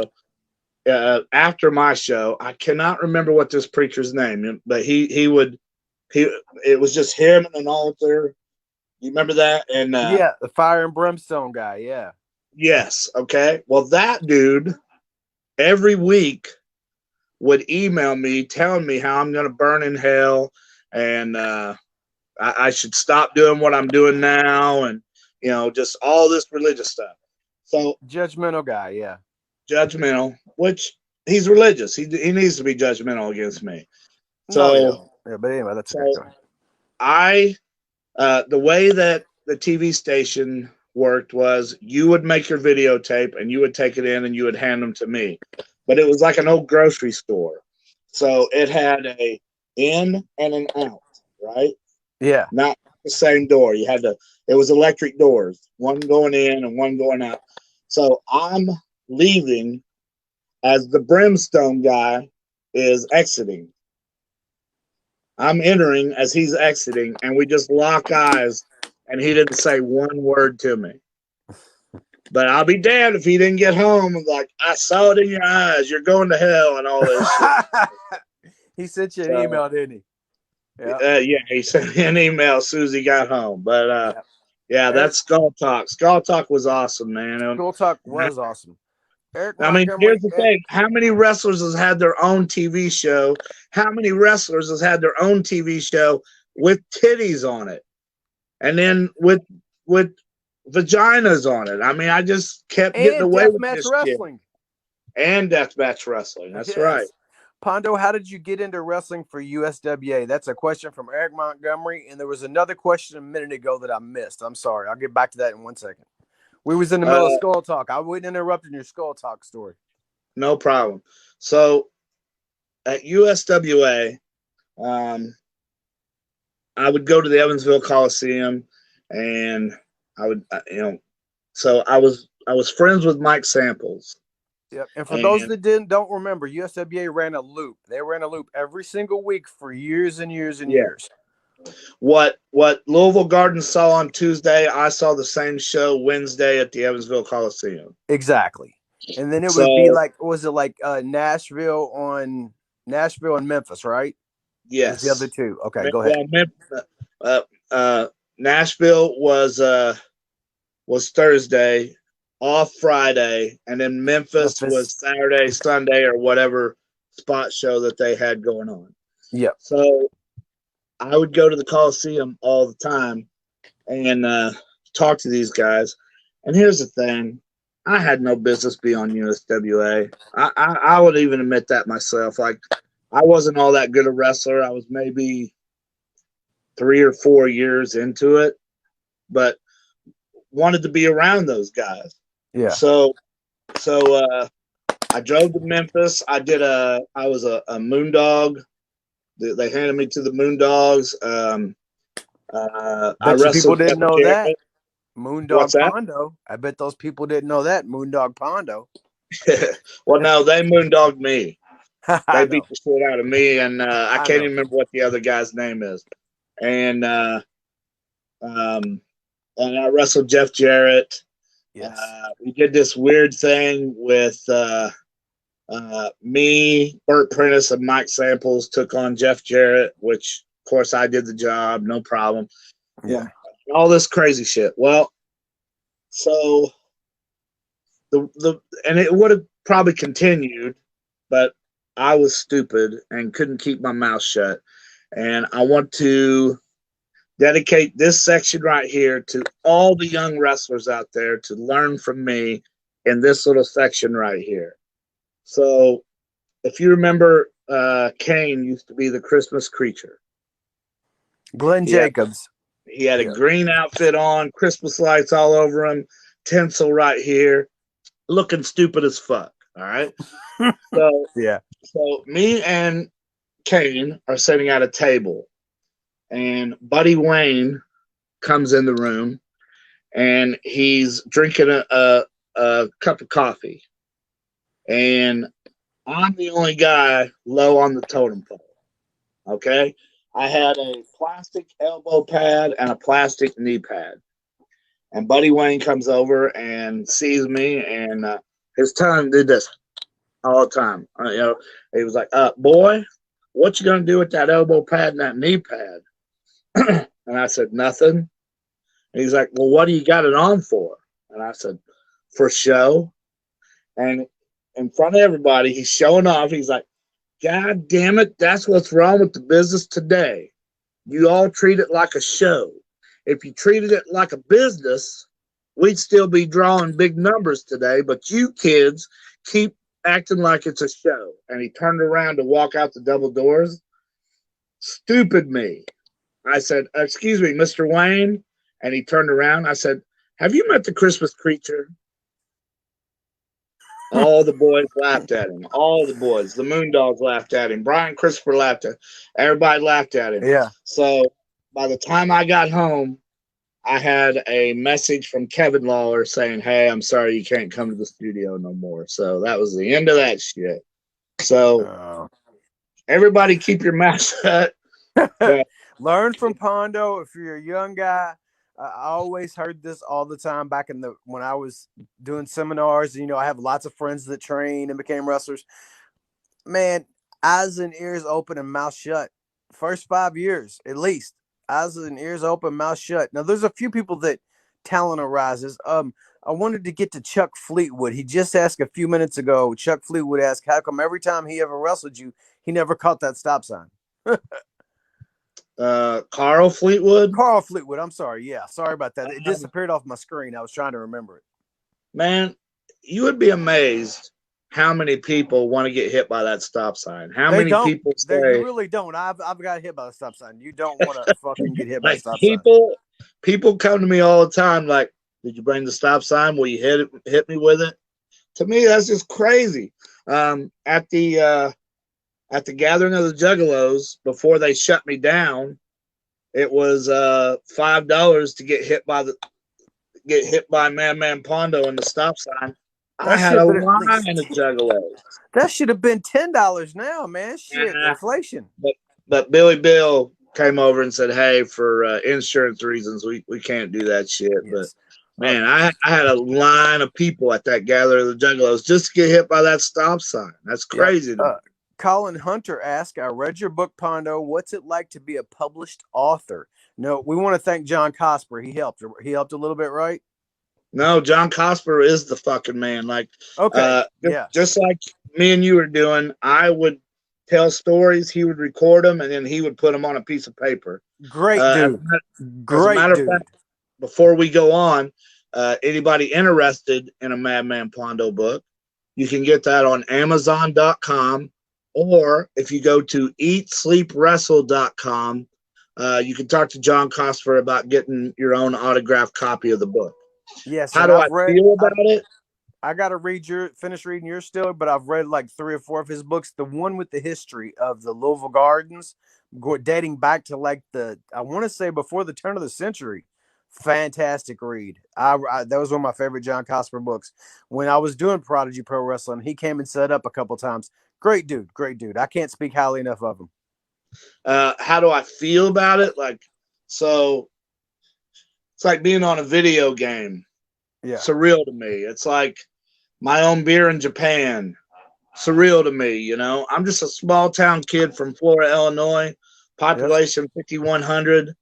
after my show. I cannot remember what this preacher's name, but it was just him and an altar. You remember that? And yeah, the fire and brimstone guy. Yeah. Yes. Okay. Well, that dude every week would email me telling me how I'm going to burn in hell, and I should stop doing what I'm doing now, and you know, just all this religious stuff. So judgmental guy. Yeah. Judgmental, which he's religious. He needs to be judgmental against me. So but anyway, that's so okay. The way that the TV station worked was you would make your videotape and you would take it in and you would hand them to me. But it was like an old grocery store. So it had a in and an out, right? Yeah. Not the same door. It was electric doors, one going in and one going out. So I'm leaving as the brimstone guy is exiting. I'm entering as he's exiting, and we just lock eyes, and he didn't say one word to me. But I'll be damned if he didn't get home and like, I saw it in your eyes, you're going to hell and all this shit. He sent you an email, didn't he? Yeah, he sent me an email as soon as he got home. But yeah, that's Skull Talk. Skull Talk was awesome, man. Skull Talk was awesome. Eric I mean, here's the thing. How many wrestlers has had their own TV show? How many wrestlers has had their own TV show with titties on it? And then with vaginas on it. I mean, I just kept getting away with this wrestling. Shit. And deathmatch wrestling. That's right. Pondo, how did you get into wrestling for USWA? That's a question from Eric Montgomery. And there was another question a minute ago that I missed. I'm sorry. I'll get back to that in 1 second. We was in the middle of Skull Talk. I wouldn't interrupt in your Skull Talk story. No problem. So at USWA, I would go to the Evansville Coliseum, and I would, so I was friends with Mike Samples. Yep. And for those that don't remember, USWA ran a loop. They ran a loop every single week for years and years and years. What Louisville Gardens saw on Tuesday, I saw the same show Wednesday at the Evansville Coliseum. Exactly. And then it would be like, was it like Nashville and Memphis, right? Yes. The other two. Okay, go ahead. Nashville was Thursday, off Friday, and then Memphis was Saturday, Sunday, or whatever spot show that they had going on. Yeah. So I would go to the Coliseum all the time and talk to these guys. And here's the thing. I had no business being on USWA. I would even admit that myself. Like, I wasn't all that good a wrestler. I was maybe 3 or 4 years into it, but wanted to be around those guys. Yeah. So I drove to Memphis. I was a Moondog. They handed me to the Moondogs. I wrestled. People didn't know that. Moondog Pondo. I bet those people didn't know that. Moondog Pondo. Well, no, they moondogged me. They beat the shit out of me, and I can't even remember what the other guy's name is. And I wrestled Jeff Jarrett. Yes. We did this weird thing with me, Burt Prentice, and Mike Samples took on Jeff Jarrett, which, of course, I did the job, no problem. Yeah. All this crazy shit. Well, so and it would have probably continued, but I was stupid and couldn't keep my mouth shut. And I want to dedicate this section right here to all the young wrestlers out there to learn from me in this little section right here. So if you remember, Kane used to be the Christmas creature. Glenn Jacobs. He had a green outfit on, Christmas lights all over him, tinsel right here, looking stupid as fuck. All right. So yeah. So me and Kane are sitting at a table, and Buddy Wayne comes in the room, and he's drinking a cup of coffee, and I'm the only guy low on the totem pole. Okay. I had a plastic elbow pad and a plastic knee pad. And Buddy Wayne comes over and sees me, and his tongue did this all the time. He was like, boy, what you going to do with that elbow pad and that knee pad? And I said, nothing. And he's like, well, what do you got it on for? And I said, for show. And in front of everybody, he's showing off. He's like, God damn it, that's what's wrong with the business today. You all treat it like a show. If you treated it like a business, we'd still be drawing big numbers today, but you kids keep acting like it's a show, and he turned around to walk out the double doors. Stupid me. I said, "Excuse me, Mr. Wayne," and he turned around. I said, "Have you met the Christmas creature?" All the boys laughed at him. All the boys. The Moondogs laughed at him. Brian Christopher laughed at him. Everybody laughed at him. Yeah. So by the time I got home, I had a message from Kevin Lawler saying, "Hey, I'm sorry you can't come to the studio no more." So that was the end of that shit. So everybody keep your mouth shut. Learn from Pondo. If you're a young guy, I always heard this all the time back when I was doing seminars. You know, I have lots of friends that trained and became wrestlers. Man, eyes and ears open and mouth shut. First 5 years, at least. Eyes and ears open, mouth shut. Now, there's a few people that talent arises. I wanted to get to Chuck Fleetwood. He just asked a few minutes ago. Chuck Fleetwood asked, how come every time he ever wrestled you, he never caught that stop sign? Carl Fleetwood? Carl Fleetwood. I'm sorry. Yeah, sorry about that. It disappeared off my screen. I was trying to remember it. Man, you would be amazed how many people want to get hit by that stop sign. How many people say... They really don't. I've got hit by the stop sign. You don't want to fucking get hit by the stop sign. People come to me all the time like, did you bring the stop sign? Will you hit me with it? To me, that's just crazy. At the gathering of the Juggalos, before they shut me down, it was $5 to get hit by Madman Pondo in the stop sign. I had a line of Juggalos. That should have been $10 now, man. Shit, inflation. But Billy Bill came over and said, "Hey, for insurance reasons, we can't do that shit." Yes. But man, I had a line of people at that gathering of the Juggalos just to get hit by that stop sign. That's crazy. Colin Hunter asked, I read your book, Pondo. What's it like to be a published author? No, we want to thank John Cosper. He helped a little bit, right? No, John Cosper is the fucking man. Like, just like me and you were doing, I would tell stories, he would record them, and then he would put them on a piece of paper. Great dude. As a matter of fact, before we go on, anybody interested in a Madman Pondo book, you can get that on Amazon.com, or if you go to EatSleepWrestle.com, you can talk to John Cosper about getting your own autographed copy of the book. Yes. How do I feel about it? I got to finish reading yours still, but I've read like 3 or 4 of his books. The one with the history of the Louisville Gardens, dating back to like I want to say before the turn of the century. Fantastic read. That was one of my favorite John Cosper books. When I was doing Prodigy Pro Wrestling, he came and set up a couple times. Great dude. I can't speak highly enough of him. How do I feel about it? So it's like being on a video game. Yeah. Surreal to me. It's like my own beer in Japan. Surreal to me, you know. I'm just a small town kid from Florida, Illinois, population 5,100,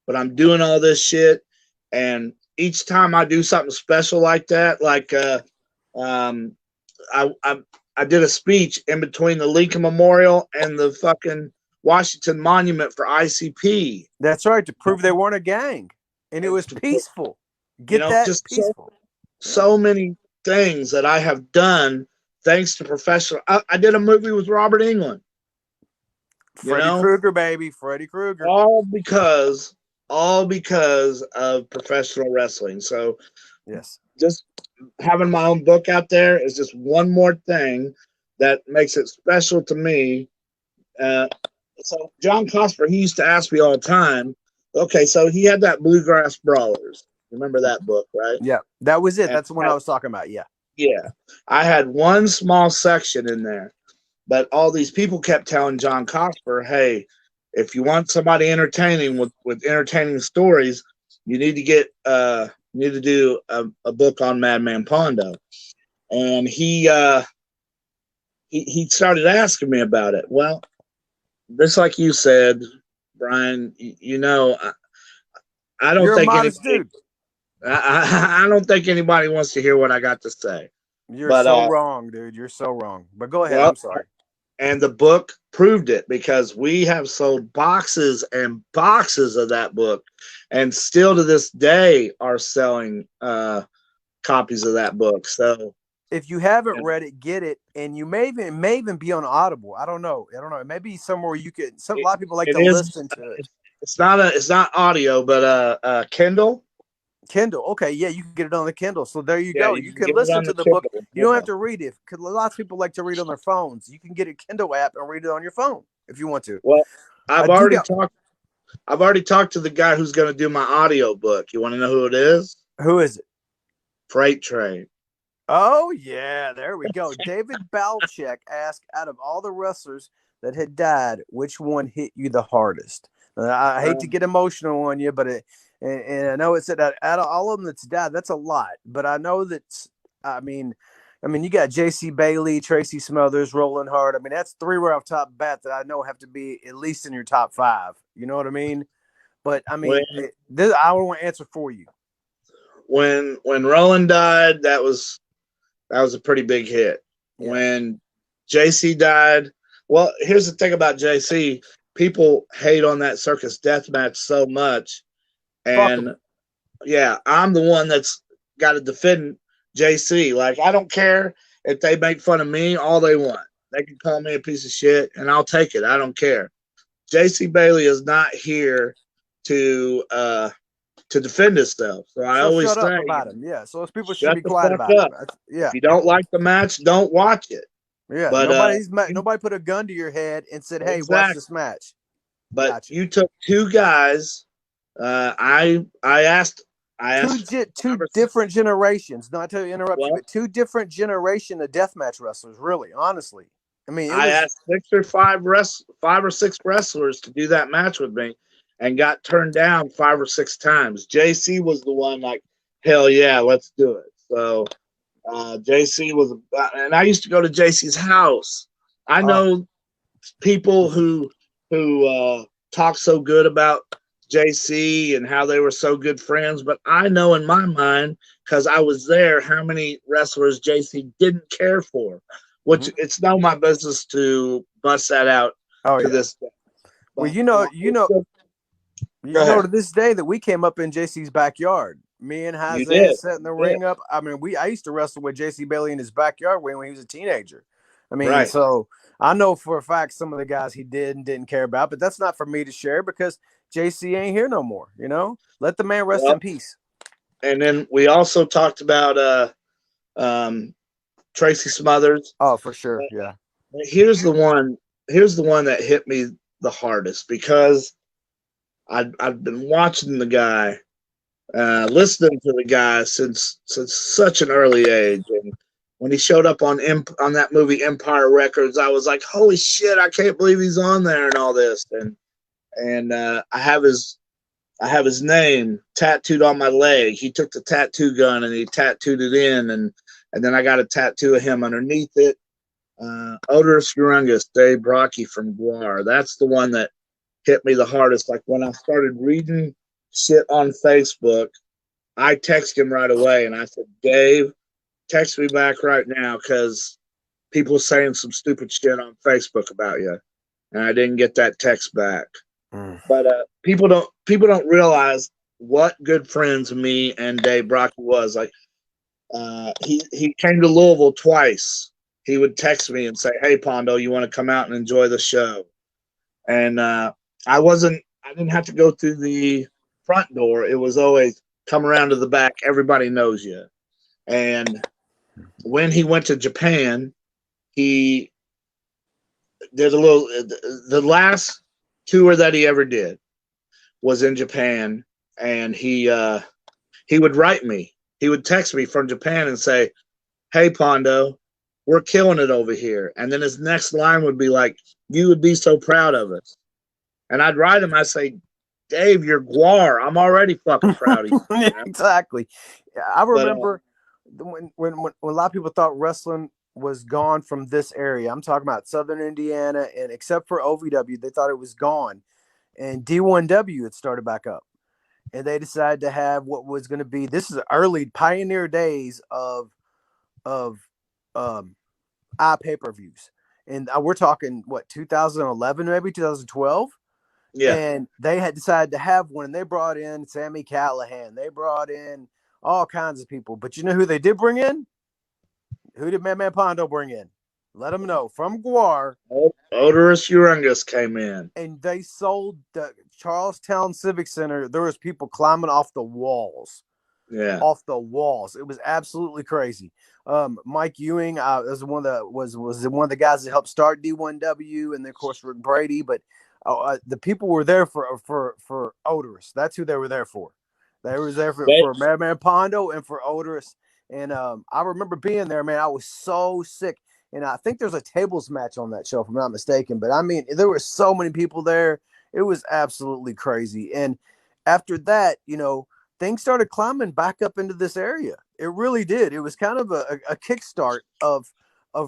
but I'm doing all this shit. And each time I do something special like that, like I did a speech in between the Lincoln Memorial and the fucking Washington Monument for ICP. That's right, to prove they weren't a gang. And it was peaceful. Just peaceful. So many things that I have done thanks to professional. I did a movie with Robert Englund. Freddy Krueger, baby. Freddy Krueger. All because of professional wrestling. So yes, just having my own book out there is just one more thing that makes it special to me. So John Cosper, he used to ask me all the time, okay, so he had that Bluegrass Brawlers. Remember that book, right? Yeah, that was it. That's the one I was talking about. Yeah. Yeah. I had one small section in there, but all these people kept telling John Cosper, hey, if you want somebody entertaining with entertaining stories, you need to do a book on Madman Pondo. And he started asking me about it. Well, just like you said, Brian, I don't think anybody, I don't think anybody wants to hear what I got to say. You're so wrong, dude. You're so wrong. But go ahead. I'm sorry. And the book proved it, because we have sold boxes and boxes of that book, and still to this day are selling copies of that book. So If you haven't And read it, get it, and you may even be on Audible. I don't know. It may be somewhere you could. A lot of people like it to is. listen to it. It's not audio, but Kindle. Kindle. Okay, yeah, you can get it on the Kindle. So there you Yeah, go. you You can can get it listen on to the the book. Kindle. You don't have Yeah. to read it because lots of people like to read on their phones. You can get a Kindle app and read it on your phone if you want to. Well, I I've do already got. talked. I've already talked to the guy who's going to do my audio book. You want to know who it is? Who is it? Freight Train. Oh yeah, there we go. David Balchek asked, out of all the wrestlers that had died, which one hit you the hardest? I hate to get emotional on you, but and I know it's that out of all of them that's died, that's a lot. But I know that's, I mean, you got J.C. Bailey, Tracy Smothers, Roland Hart. I mean, that's three right off top bat that I know have to be at least in your top five. You know what I mean? But I mean, When I want to answer for you. when Roland died, that was a pretty big hit. Yeah. When JC died, well, here's the thing about JC. People hate on that circus death match so much. And yeah, I'm the one that's got to defend JC. Like, I don't care if they make fun of me all they want. They can call me a piece of shit and I'll take it. I don't care. JC Bailey is not here to defend himself. So I always shut up say, about him. Yeah. So people should shut be the quiet fuck about up. him. Yeah. If you don't like the match, don't watch it. Yeah. But Nobody put a gun to your head and said, "Hey, exactly. watch this match." But Gotcha. you took two guys. I asked two different generations. Not to interrupt you, well, but two different generation of deathmatch wrestlers. Really, honestly, I mean, I asked 5 or 6 wrestlers to do that match with me, and got turned down 5 or 6 times. JC was the one like, hell yeah, let's do it. So JC was, and I used to go to JC's house. I know people who talk so good about JC and how they were so good friends, but I know in my mind, because I was there, how many wrestlers JC didn't care for, which it's not my business to bust that out to this day. Well, But, you know, to this day that we came up in JC's backyard. Me and Isaiah setting the ring up. I mean, I used to wrestle with JC Bailey in his backyard when he was a teenager. I mean, so I know for a fact some of the guys he did and didn't care about, but that's not for me to share because JC ain't here no more. You know, let the man rest in peace. And then we also talked about Tracy Smothers. Oh, for sure, yeah. Here's the one that hit me the hardest because I've been watching the guy, listening to the guy since such an early age, and when he showed up on that movie Empire Records, I was like, holy shit, I can't believe he's on there and all this, and I have his name tattooed on my leg. He took the tattoo gun and he tattooed it in, and then I got a tattoo of him underneath it. Odorous Urungus, Dave Brocky from Guar. That's the one that hit me the hardest. Like when I started reading shit on Facebook, I texted him right away and I said, Dave, text me back right now because people are saying some stupid shit on Facebook about you. And I didn't get that text back. But people don't realize what good friends me and Dave Brocky was. Like he came to Louisville twice. He would text me and say, hey, Pondo, you want to come out and enjoy the show? And I didn't have to go through the front door. It was always come around to the back. Everybody knows you. And when he went to Japan, he did the last tour that he ever did was in Japan. And he would write me. He would text me from Japan and say, hey, Pondo, we're killing it over here. And then his next line would be like, you would be so proud of us. And I'd write him, I'd say, Dave, you're Guar. I'm already fucking proud of you. You know? Exactly. I remember when a lot of people thought wrestling was gone from this area. I'm talking about Southern Indiana, and except for OVW, they thought it was gone. And D1W had started back up. And they decided to have what was going to be, this is early pioneer days of pay-per-views. And we're talking, 2011, maybe 2012? Yeah. And they had decided to have one, and they brought in Sammy Callahan. They brought in all kinds of people. But you know who they did bring in? Who did Madman Pondo bring in? Let him know. From Guar. Odorous Urungus came in. And they sold the Charlestown Civic Center. There was people climbing off the walls. Yeah. Off the walls. It was absolutely crazy. Mike Ewing was one of the guys that helped start D1W, and then of course Rick Brady. But the people were there for Odorous. That's who they were there for. They were there for Madman Pondo and for Odorous. And I remember being there, man. I was so sick. And I think there's a tables match on that show, if I'm not mistaken. But I mean, there were so many people there. It was absolutely crazy. And after that, things started climbing back up into this area. It really did. It was kind of a kickstart of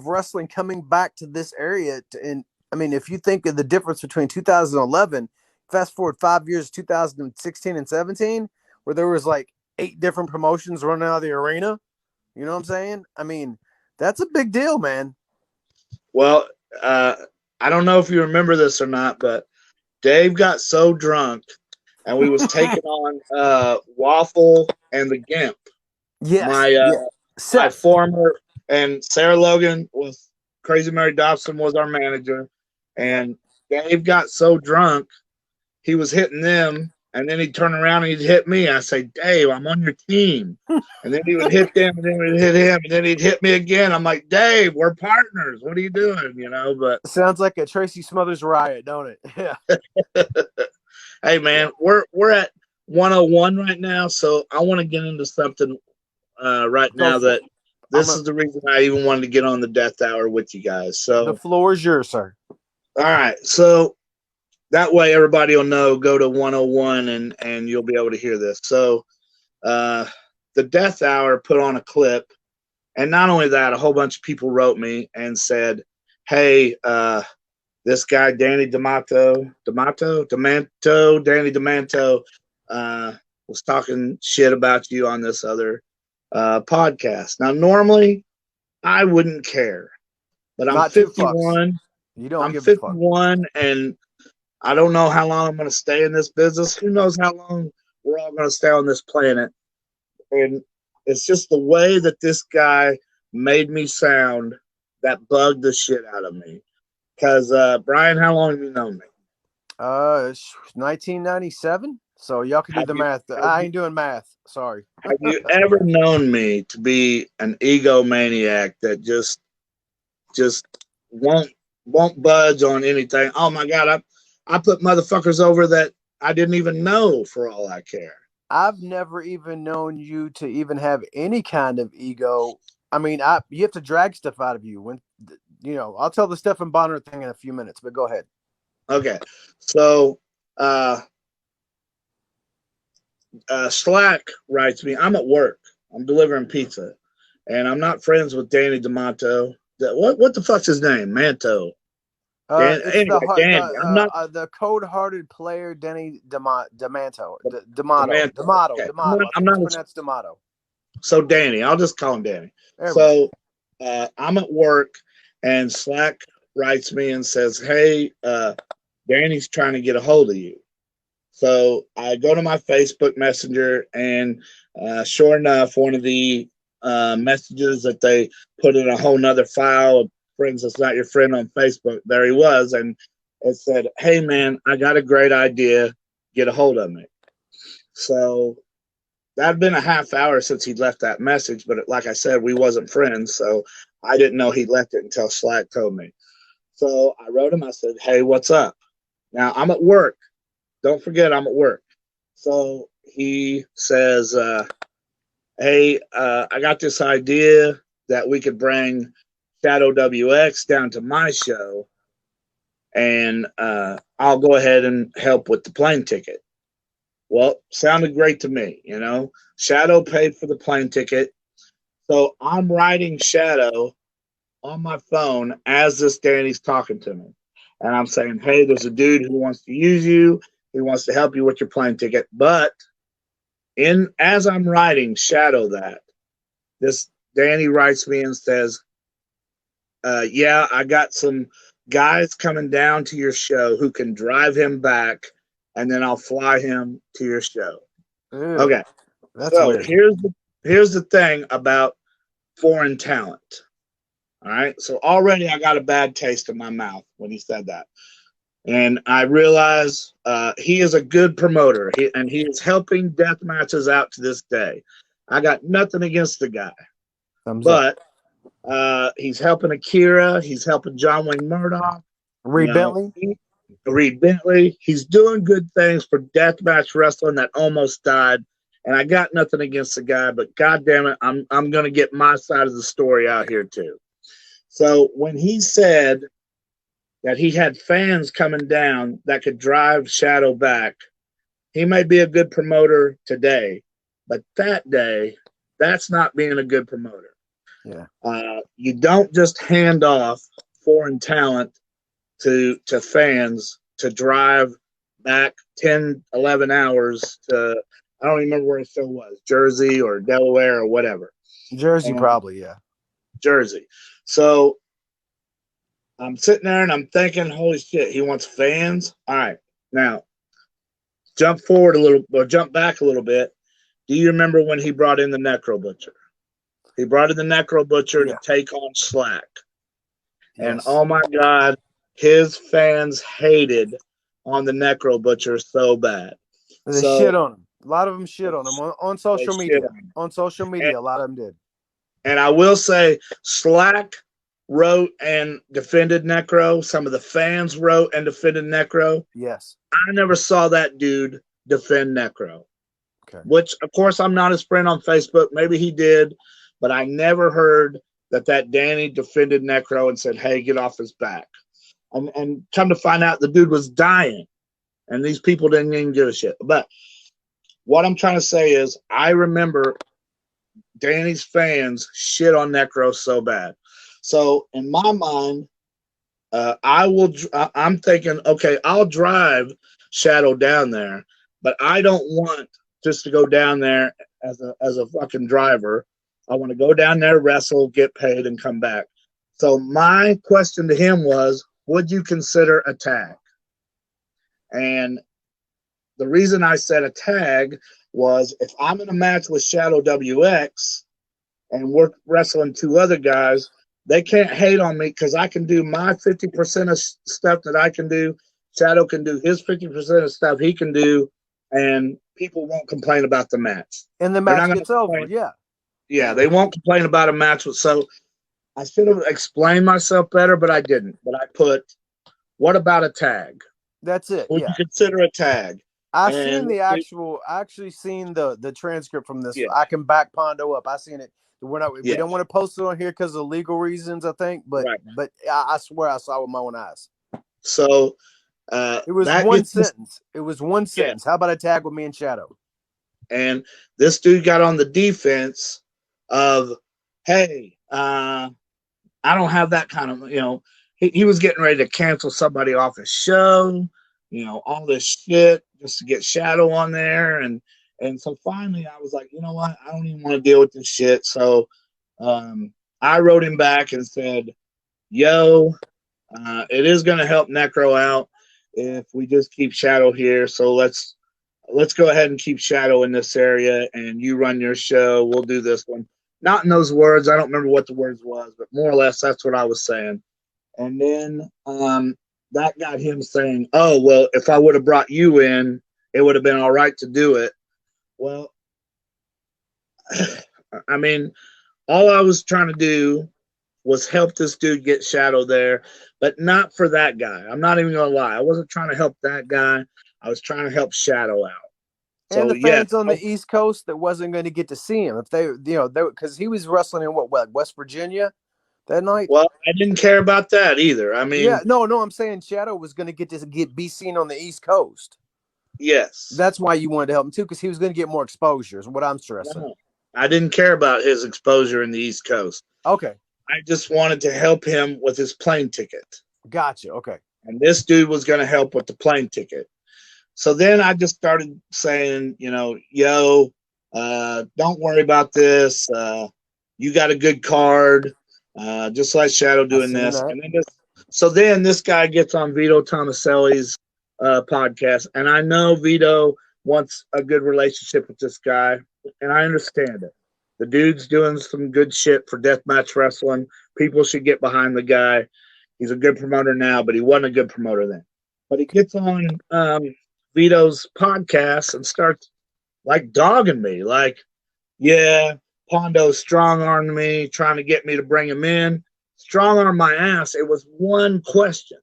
wrestling coming back to this area. And I mean, if you think of the difference between 2011, fast forward 5 years, 2016 and 17, where there was like 8 different promotions running out of the arena. You know what I'm saying? I mean, that's a big deal, man. Well, I don't know if you remember this or not, but Dave got so drunk and we was taking on Waffle and the Gimp. Yes. My former, and Sarah Logan was Crazy Mary Dobson was our manager, and Dave got so drunk he was hitting them, and then he'd turn around and he'd hit me. I say, Dave, I'm on your team. And then he would hit them, and then we'd hit him, and then he'd hit me again. I'm like, Dave, we're partners. What are you doing? But sounds like a Tracy Smothers riot, don't it? Yeah. Hey, man, we're at 101 right now, so I want to get into something right now that this is the reason I even wanted to get on the Death Hour with you guys. So the floor is yours, sir. All right, so that way everybody will know. Go to 101 and you'll be able to hear this. So the Death Hour put on a clip, and not only that, a whole bunch of people wrote me and said, hey, this guy Danny D'Amato was talking shit about you on this other podcast. Now normally I wouldn't care, but I'm 51. I'm 51, and I don't know how long I'm going to stay in this business. Who knows how long we're all going to stay on this planet? And it's just the way that this guy made me sound that bugged the shit out of me. Because, Brian, how long have you known me? It's 1997. So y'all can do the math. I ain't doing math. Sorry. Have you ever known me to be an egomaniac that just won't budge on anything? Oh my God, I put motherfuckers over that I didn't even know, for all I care. I've never even known you to even have any kind of ego. I mean, you have to drag stuff out of you. When I'll tell the Stephen Bonner thing in a few minutes, but go ahead. Okay, so Slack writes me. I'm at work. I'm delivering pizza, and I'm not friends with Danny D'Amato. What the fuck's his name? Manto. Danny. I'm not the cold-hearted player, Danny D'Amato. Okay. I'm not pronounced D'Amato. So Danny, I'll just call him Danny. So I'm at work, and Slack writes me and says, "Hey, Danny's trying to get a hold of you." So I go to my Facebook Messenger, and sure enough, one of the messages that they put in a whole nother file of friends that's not your friend on Facebook, there he was, and it said, "Hey man, I got a great idea. Get a hold of me." So that had been a half hour since he'd left that message, but like I said, we wasn't friends, so I didn't know he'd left it until Slack told me. So I wrote him. I said, "Hey, what's up?" Now I'm at work. Don't forget, I'm at work. So he says, "Hey, I got this idea that we could bring Shadow WX down to my show, and I'll go ahead and help with the plane ticket." Well, sounded great to me, Shadow paid for the plane ticket. So I'm writing Shadow on my phone as this Danny's talking to me. And I'm saying, "Hey, there's a dude who wants to use you. He wants to help you with your plane ticket." But as I'm writing Shadow that, this Danny writes me and says, "Yeah, I got some guys coming down to your show who can drive him back, and then I'll fly him to your show." Ew, okay, that's so weird. here's the thing about foreign talent. All right. So already I got a bad taste in my mouth when he said that. And I realize he is a good promoter, and he is helping death matches out to this day. I got nothing against the guy, but he's helping Akira. He's helping John Wayne Murdoch. Reed Bentley. Reed Bentley. He's doing good things for deathmatch wrestling that almost died. And I got nothing against the guy, but God damn it, I'm going to get my side of the story out here too. So when he said that he had fans coming down that could drive Shadow back, he may be a good promoter today, but that day, that's not being a good promoter. Yeah. You don't just hand off foreign talent to fans to drive back 10, 11 hours to, I don't remember where the show was, Jersey or Delaware or whatever. Jersey, probably, yeah. Jersey. So I'm sitting there and I'm thinking, holy shit, he wants fans? All right. Now, jump back a little bit. Do you remember when he brought in the Necro Butcher? He brought in the Necro Butcher to take on Slack. Yes. And oh my God, his fans hated on the Necro Butcher so bad. They shit on him. A lot of them shit on him on social media. On social media, a lot of them did. And I will say, Slack wrote and defended Necro. Some of the fans wrote and defended Necro. Yes. I never saw that dude defend Necro. Okay. Which, of course, I'm not his friend on Facebook. Maybe he did, but I never heard that Danny defended Necro and said, hey, get off his back. And come to find out, the dude was dying, and these people didn't even give a shit. But what I'm trying to say is, I remember Danny's fans shit on Necro so bad. So in my mind, I'm thinking, okay, I'll drive Shadow down there, but I don't want just to go down there as a fucking driver. I want to go down there, wrestle, get paid, and come back. So my question to him was, would you consider a tag? And the reason I said a tag was, if I'm in a match with Shadow WX and we're wrestling two other guys, they can't hate on me because I can do my 50% of stuff that I can do. Shadow can do his 50% of stuff he can do, and people won't complain about the match. And the match gets over, yeah. Yeah, they won't complain about a match. So I should have explained myself better, but I didn't. But I put, what about a tag? That's it. Would you consider a tag? I actually seen the transcript from this. Yeah. I can back Pondo up. I seen it. We don't want to post it on here because of legal reasons, I think. But I swear I saw it with my own eyes. So it was one sentence. It was one sentence. How about a tag with me and Shadow? And this dude got on the defense of, hey, I don't have that kind of, he was getting ready to cancel somebody off his show, all this shit just to get Shadow on there. And so finally I was like, you know what? I don't even want to deal with this shit. So I wrote him back and said, yo, it is going to help Necro out if we just keep Shadow here. So let's go ahead and keep Shadow in this area, and you run your show. We'll do this one. Not in those words. I don't remember what the words was, but more or less that's what I was saying. And then that got him saying, oh, well, if I would have brought you in, it would have been all right to do it. Well, I mean, all I was trying to do was help this dude get Shadow there, but not for that guy. I'm not even going to lie. I wasn't trying to help that guy. I was trying to help Shadow out. And the fans on the East Coast that wasn't going to get to see him, if they because he was wrestling in West Virginia that night. Well, I didn't care about that either. I mean, no, I'm saying Shadow was going to be seen on the East Coast. Yes, that's why you wanted to help him too, because he was going to get more exposure. Is what I'm stressing. No, I didn't care about his exposure in the East Coast. Okay, I just wanted to help him with his plane ticket. Gotcha. Okay, and this dude was going to help with the plane ticket. So then I just started saying, yo, don't worry about this. You got a good card. Just like Shadow doing this. And then this guy gets on Vito Tomaselli's podcast. And I know Vito wants a good relationship with this guy. And I understand it. The dude's doing some good shit for deathmatch wrestling. People should get behind the guy. He's a good promoter now, but he wasn't a good promoter then. But he gets on Vito's podcast and starts like dogging me. Like, yeah, Pondo strong-armed me, trying to get me to bring him in. Strong-arm my ass. It was one question.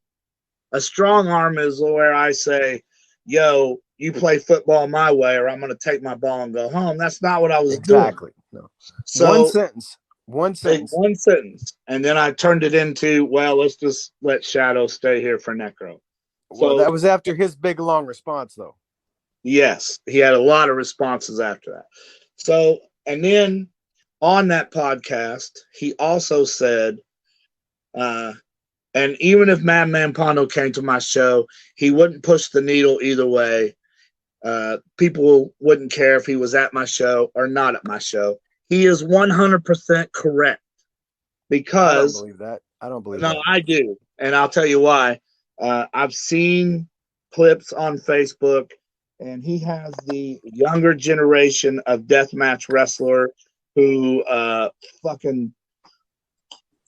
A strong arm is where I say, yo, you play football my way or I'm going to take my ball and go home. That's not what I was doing. Exactly. No. So, One sentence. One sentence. And then I turned it into, well, let's just let Shadow stay here for Necro. Well, that was after his big, long response, though. Yes. He had a lot of responses after that. So, and then on that podcast, he also said, and even if Madman Pondo came to my show, he wouldn't push the needle either way. People wouldn't care if he was at my show or not at my show. He is 100% correct. Because I don't believe that. I don't believe that. No, I do. And I'll tell you why. I've seen clips on Facebook, and he has the younger generation of deathmatch wrestler who fucking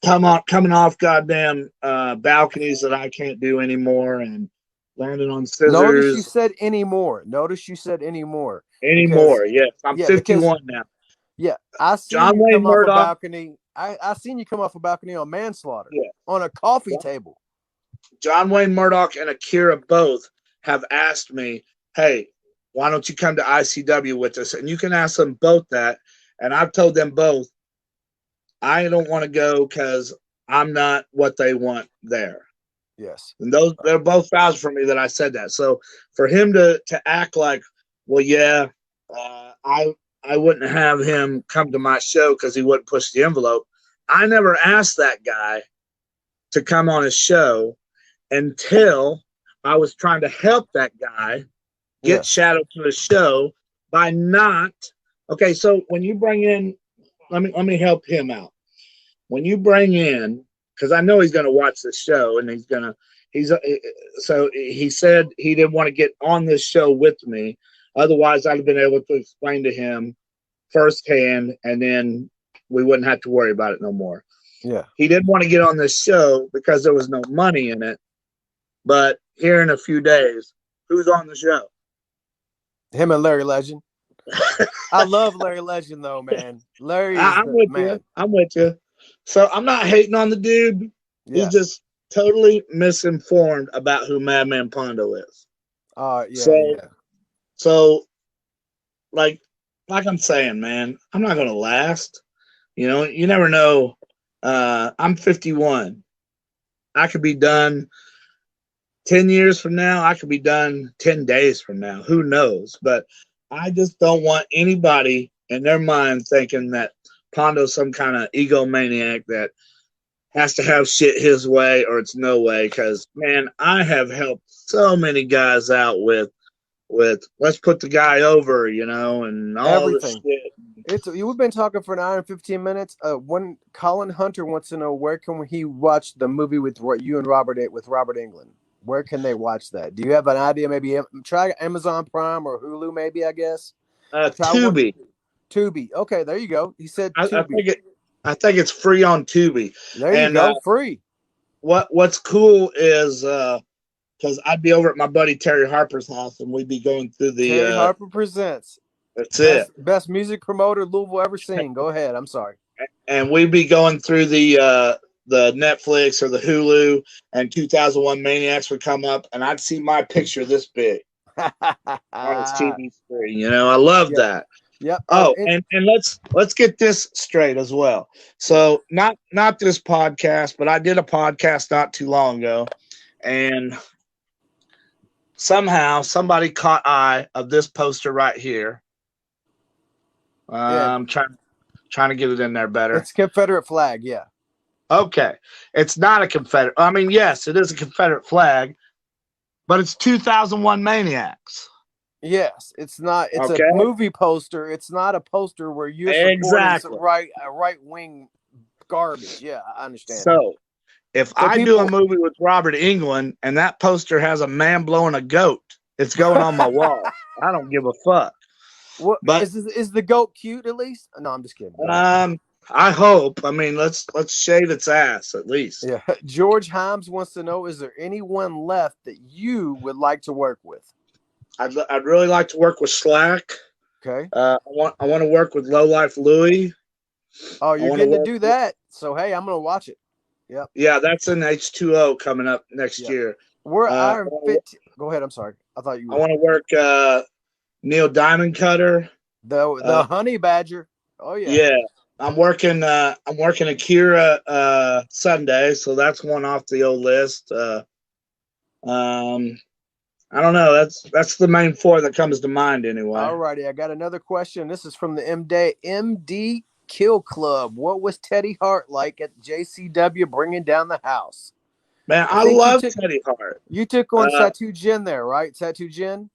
coming off goddamn balconies that I can't do anymore and landing on scissors. Notice you said anymore. Anymore, yes. I'm 51 now. Yeah, I seen John you Wayne come off Murdoch. a balcony. I seen you come off a balcony on manslaughter on a coffee table. John Wayne Murdoch and Akira both have asked me, hey, why don't you come to ICW with us? And you can ask them both that. And I've told them both, I don't want to go because I'm not what they want there. Yes. And they're both vouched for me that I said that. So for him to act like, well, yeah, I wouldn't have him come to my show because he wouldn't push the envelope. I never asked that guy to come on his show until I was trying to help that guy get Shadow to his show by not. Okay, so when you bring in, let me help him out. When you bring in, because I know he's going to watch the show, and so he said he didn't want to get on this show with me. Otherwise, I'd have been able to explain to him firsthand, and then we wouldn't have to worry about it no more. Yeah. He didn't want to get on this show because there was no money in it. But here in a few days, who's on the show? Him and Larry Legend. I love Larry Legend, though, man. Larry is I'm with you. I'm with you. So I'm not hating on the dude. Yeah. He's just totally misinformed about who Madman Pondo is. So, like I'm saying, man, I'm not gonna last. You know, you never know. I'm 51. I could be done 10 years from now. I could be done 10 days from now. Who knows? But I just don't want anybody in their mind thinking that Pondo's some kind of egomaniac that has to have shit his way or it's no way. Because, man, I have helped so many guys out with let's put the guy over, you know, and all this shit. We've been talking for an hour and 15 minutes. When Colin Hunter wants to know where can he watch the movie with you and Robert Englund? Where can they watch that? Do you have an idea? Maybe try Amazon Prime or Hulu, maybe, I guess. Tubi. Tubi. Okay, there you go. He said Tubi. I think it's free on Tubi. There you go, free. What's cool is because I'd be over at my buddy Terry Harper's house and we'd be going through the Terry Harper Presents. That's best music promoter Louisville ever seen. Go ahead. I'm sorry. And we'd be going through the Netflix or the Hulu, and 2001 Maniacs would come up, and I'd see my picture this big on his TV screen. You know, I love that. Yep. Oh, and let's get this straight as well. So not this podcast, but I did a podcast not too long ago, and somehow somebody caught eye of this poster right here. I'm trying to get it in there better. It's Confederate flag, yeah. Okay. It's not a Confederate. I mean, yes, it is a Confederate flag, but it's 2001 Maniacs. Yes, it's not. It's a movie poster. It's not a poster where you're supporting some right-wing garbage. Yeah, I understand. So, if I do a movie with Robert Englund and that poster has a man blowing a goat, it's going on my wall. I don't give a fuck. What But is the goat cute at least? No, I'm just kidding. I hope. I mean, let's shave its ass at least. Yeah. George Himes wants to know: is there anyone left that you would like to work with? I'd really like to work with Slack. Okay. I want to work with Low Life Louie. Oh, you're getting to do that. So hey, I'm gonna watch it. Yep. Yeah, that's an H2O coming up next year. We're Iron Fit. Go ahead. I'm sorry. I thought you. I want to work Neil Diamond Cutter. The Honey Badger. Oh yeah. Yeah. I'm working Akira Sunday, so that's one off the old list. I don't know. That's the main four that comes to mind anyway. All righty. I got another question. This is from the MD Kill Club. What was Teddy Hart like at JCW bringing down the house? Man, I love Teddy Hart. You took on Satu Jin there, right? Satu Jin?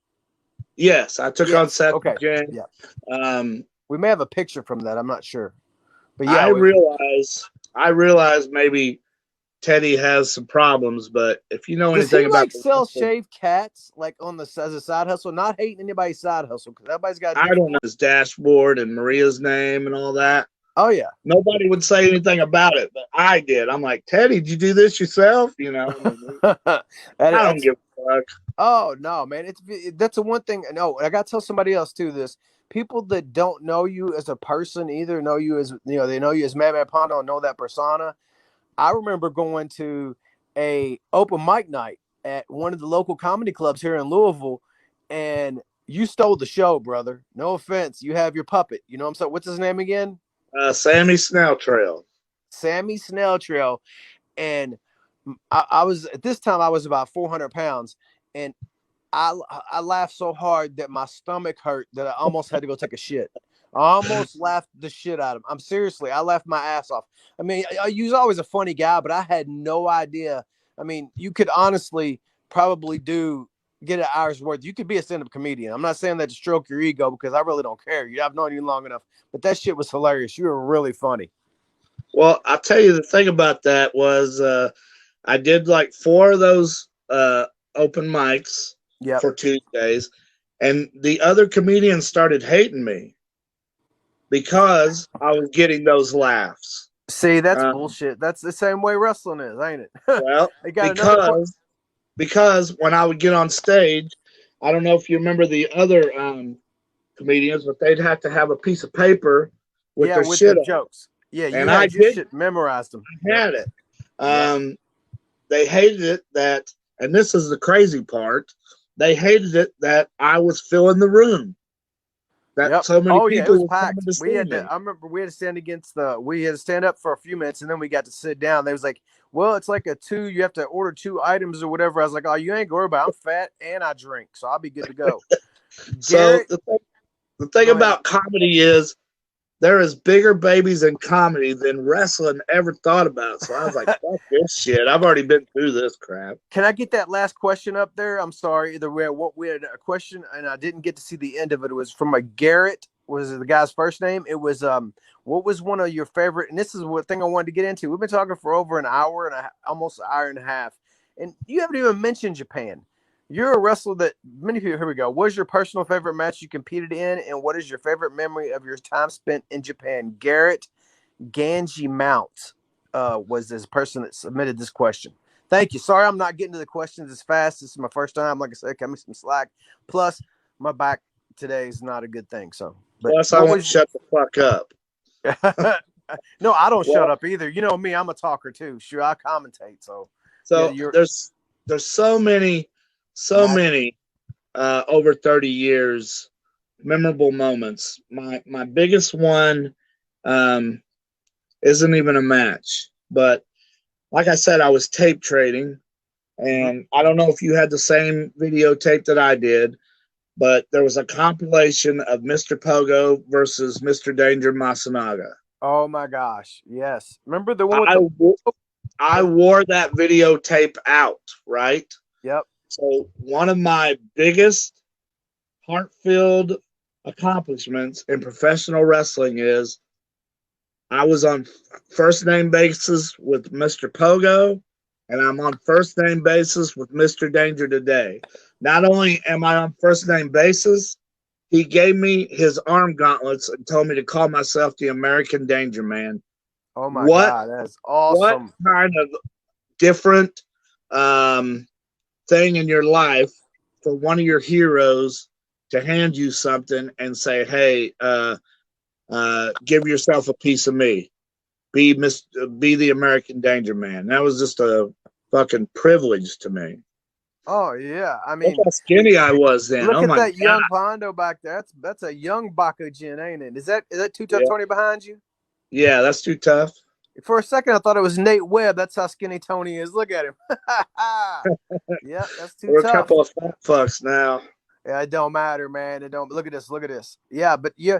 Yes, I took on Satu Jin. Yeah. We may have a picture from that. I'm not sure. But yeah, I realize maybe Teddy has some problems, but if you know anything about sell shaved cats like on as a side hustle, not hating anybody's side hustle because everybody's got. I don't know his dashboard and Maria's name and all that. Oh yeah, nobody would say anything about it, but I did. I'm like, Teddy, did you do this yourself? You know, I don't give a fuck. Oh no, man, that's the one thing. No, I got to tell somebody else too. This people that don't know you as a person either know you as they know you as Madman Pondo and know that persona. I remember going to a open mic night at one of the local comedy clubs here in Louisville, and you stole the show, brother. No offense. You have your puppet. You know what I'm saying? What's his name again? Sammy Snail Trail. Sammy Snail Trail. And I was, at this time, I was about 400 pounds. And I laughed so hard that my stomach hurt that I almost had to go take a shit. I almost laughed the shit out of him. I'm seriously, I laughed my ass off. I mean, you was always a funny guy, but I had no idea. I mean, you could honestly probably get an hour's worth. You could be a stand-up comedian. I'm not saying that to stroke your ego because I really don't care. I've known you long enough, but that shit was hilarious. You were really funny. Well, I'll tell you the thing about that was I did like 4 of those open mics for Tuesdays, and the other comedians started hating me because I was getting those laughs. See, that's bullshit. That's the same way wrestling is, ain't it? Well, because when I would get on stage, I don't know if you remember the other comedians, but they'd have to have a piece of paper with their shit on. Jokes. Yeah, and I did memorized them. I had it. They hated it that, and this is the crazy part. They hated it that I was filling the room. That so many people were coming to see me. I remember we had to stand up for a few minutes and then we got to sit down. They was like, well, it's like you have to order 2 items or whatever. I was like, oh, you ain't worried about it. I'm fat and I drink, so I'll be good to go. So the thing about comedy is there is bigger babies in comedy than wrestling ever thought about. So I was like, fuck this shit. I've already been through this crap. Can I get that last question up there? I'm sorry. We had a question and I didn't get to see the end of it. It was from a Garrett. Was the guy's first name? It was what was one of your favorite? And this is what thing I wanted to get into. We've been talking for over an hour and almost an hour and a half, and you haven't even mentioned Japan. You're a wrestler that many people. Here we go. What is your personal favorite match you competed in, and what is your favorite memory of your time spent in Japan? Garrett Ganji Mount was this person that submitted this question. Thank you. Sorry, I'm not getting to the questions as fast. This is my first time. Like I said, cut me some slack. Plus, my back today is not a good thing. So, plus, I want to shut the fuck up. No, I don't shut up either. You know me. I'm a talker too. Sure, I commentate. So there's so many over 30 years memorable moments. My biggest one isn't even a match, but like I said, I was tape trading, and I don't know if you had the same videotape that I did, but there was a compilation of Mr. Pogo versus Mr. Danger Masanaga. Oh my gosh, yes. Remember the one I wore that videotape out, right? Yep. So one of my biggest heart-filled accomplishments in professional wrestling is I was on first name basis with Mr. Pogo, and I'm on first name basis with Mr. Danger today. Not only am I on first name basis, he gave me his arm gauntlets and told me to call myself the American Danger Man. Oh my God, that's awesome. What kind of different thing in your life for one of your heroes to hand you something and say, hey, give yourself a piece of me. Be the American Danger Man. That was just a fucking privilege to me. Oh yeah, I mean, look how skinny I was then. Look oh at my that God. young Pondo back there. That's a young Bakujin, ain't it? Is that Too Tough Tony behind you? Yeah, that's Too Tough. For a second, I thought it was Nate Webb. That's how skinny Tony is. Look at him. Yeah, that's Too We're Tough. a couple of fat fucks now. Yeah, it don't matter, man. It don't. Look at this. Look at this. Yeah, but yeah.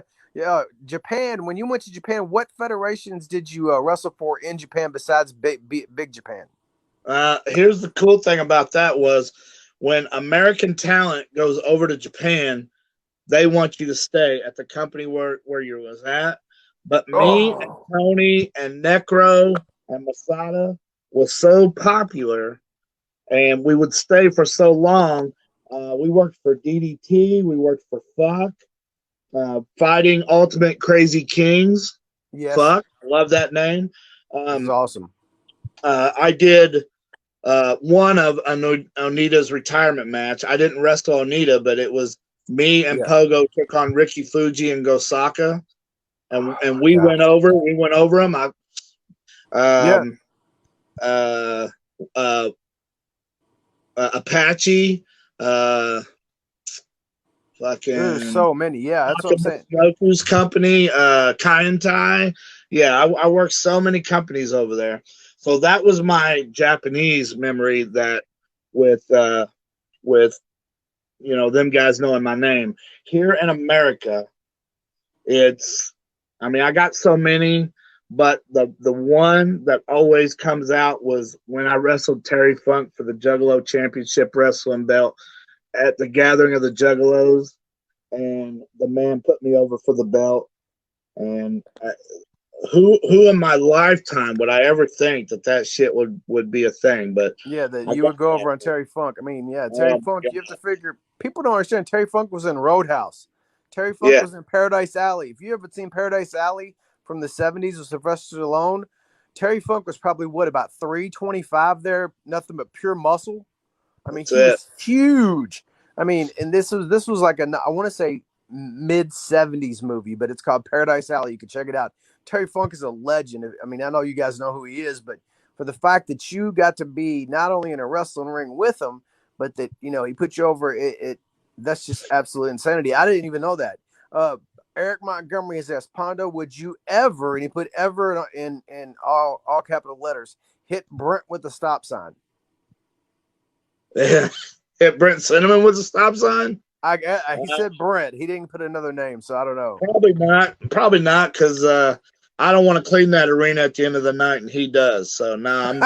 Japan. When you went to Japan, what federations did you wrestle for in Japan besides Big Japan? Here's the cool thing about that was when American talent goes over to Japan, they want you to stay at the company where you was at. But me and Tony and Necro and Masada was so popular, and we would stay for so long. We worked for DDT. We worked for Fuck. Fighting Ultimate Crazy Kings. Yes. Fuck. Love that name. This is awesome. I did one of Onita's retirement match. I didn't wrestle Onita, but it was me and Pogo took on Ricky Fuji and Gosaka. And we went over him. Apache, fucking. There's so many. Yeah, that's what I'm saying. Goku's company, Kaientai. Yeah, I worked so many companies over there. So that was my Japanese memory that with them guys knowing my name. Here in America, I got so many, but the one that always comes out was when I wrestled Terry Funk for the Juggalo Championship Wrestling belt at the Gathering of the Juggalos, and the man put me over for the belt. And who in my lifetime would I ever think that shit would be a thing? But yeah, that you would go over on Terry Funk. I mean, yeah, Terry Funk. You have to figure people don't understand. Terry Funk was in Roadhouse. Terry Funk was in Paradise Alley. If you ever seen Paradise Alley from the 70s with Sylvester Stallone, Terry Funk was probably about 325 there, nothing but pure muscle. I mean, he was huge. I mean, and this was like I want to say mid 70s movie, but it's called Paradise Alley. You can check it out. Terry Funk is a legend. I mean, I know you guys know who he is, but for the fact that you got to be not only in a wrestling ring with him, but that he put you over, that's just absolute insanity. I didn't even know that. Eric Montgomery has asked, Pondo, would you ever, and he put ever in all capital letters, hit Brent with the stop sign? Yeah. Hit Brent Cinnamon with a stop sign? He said Brent. He didn't put another name, so I don't know. Probably not, because I don't want to clean that arena at the end of the night, and he does. So now I'm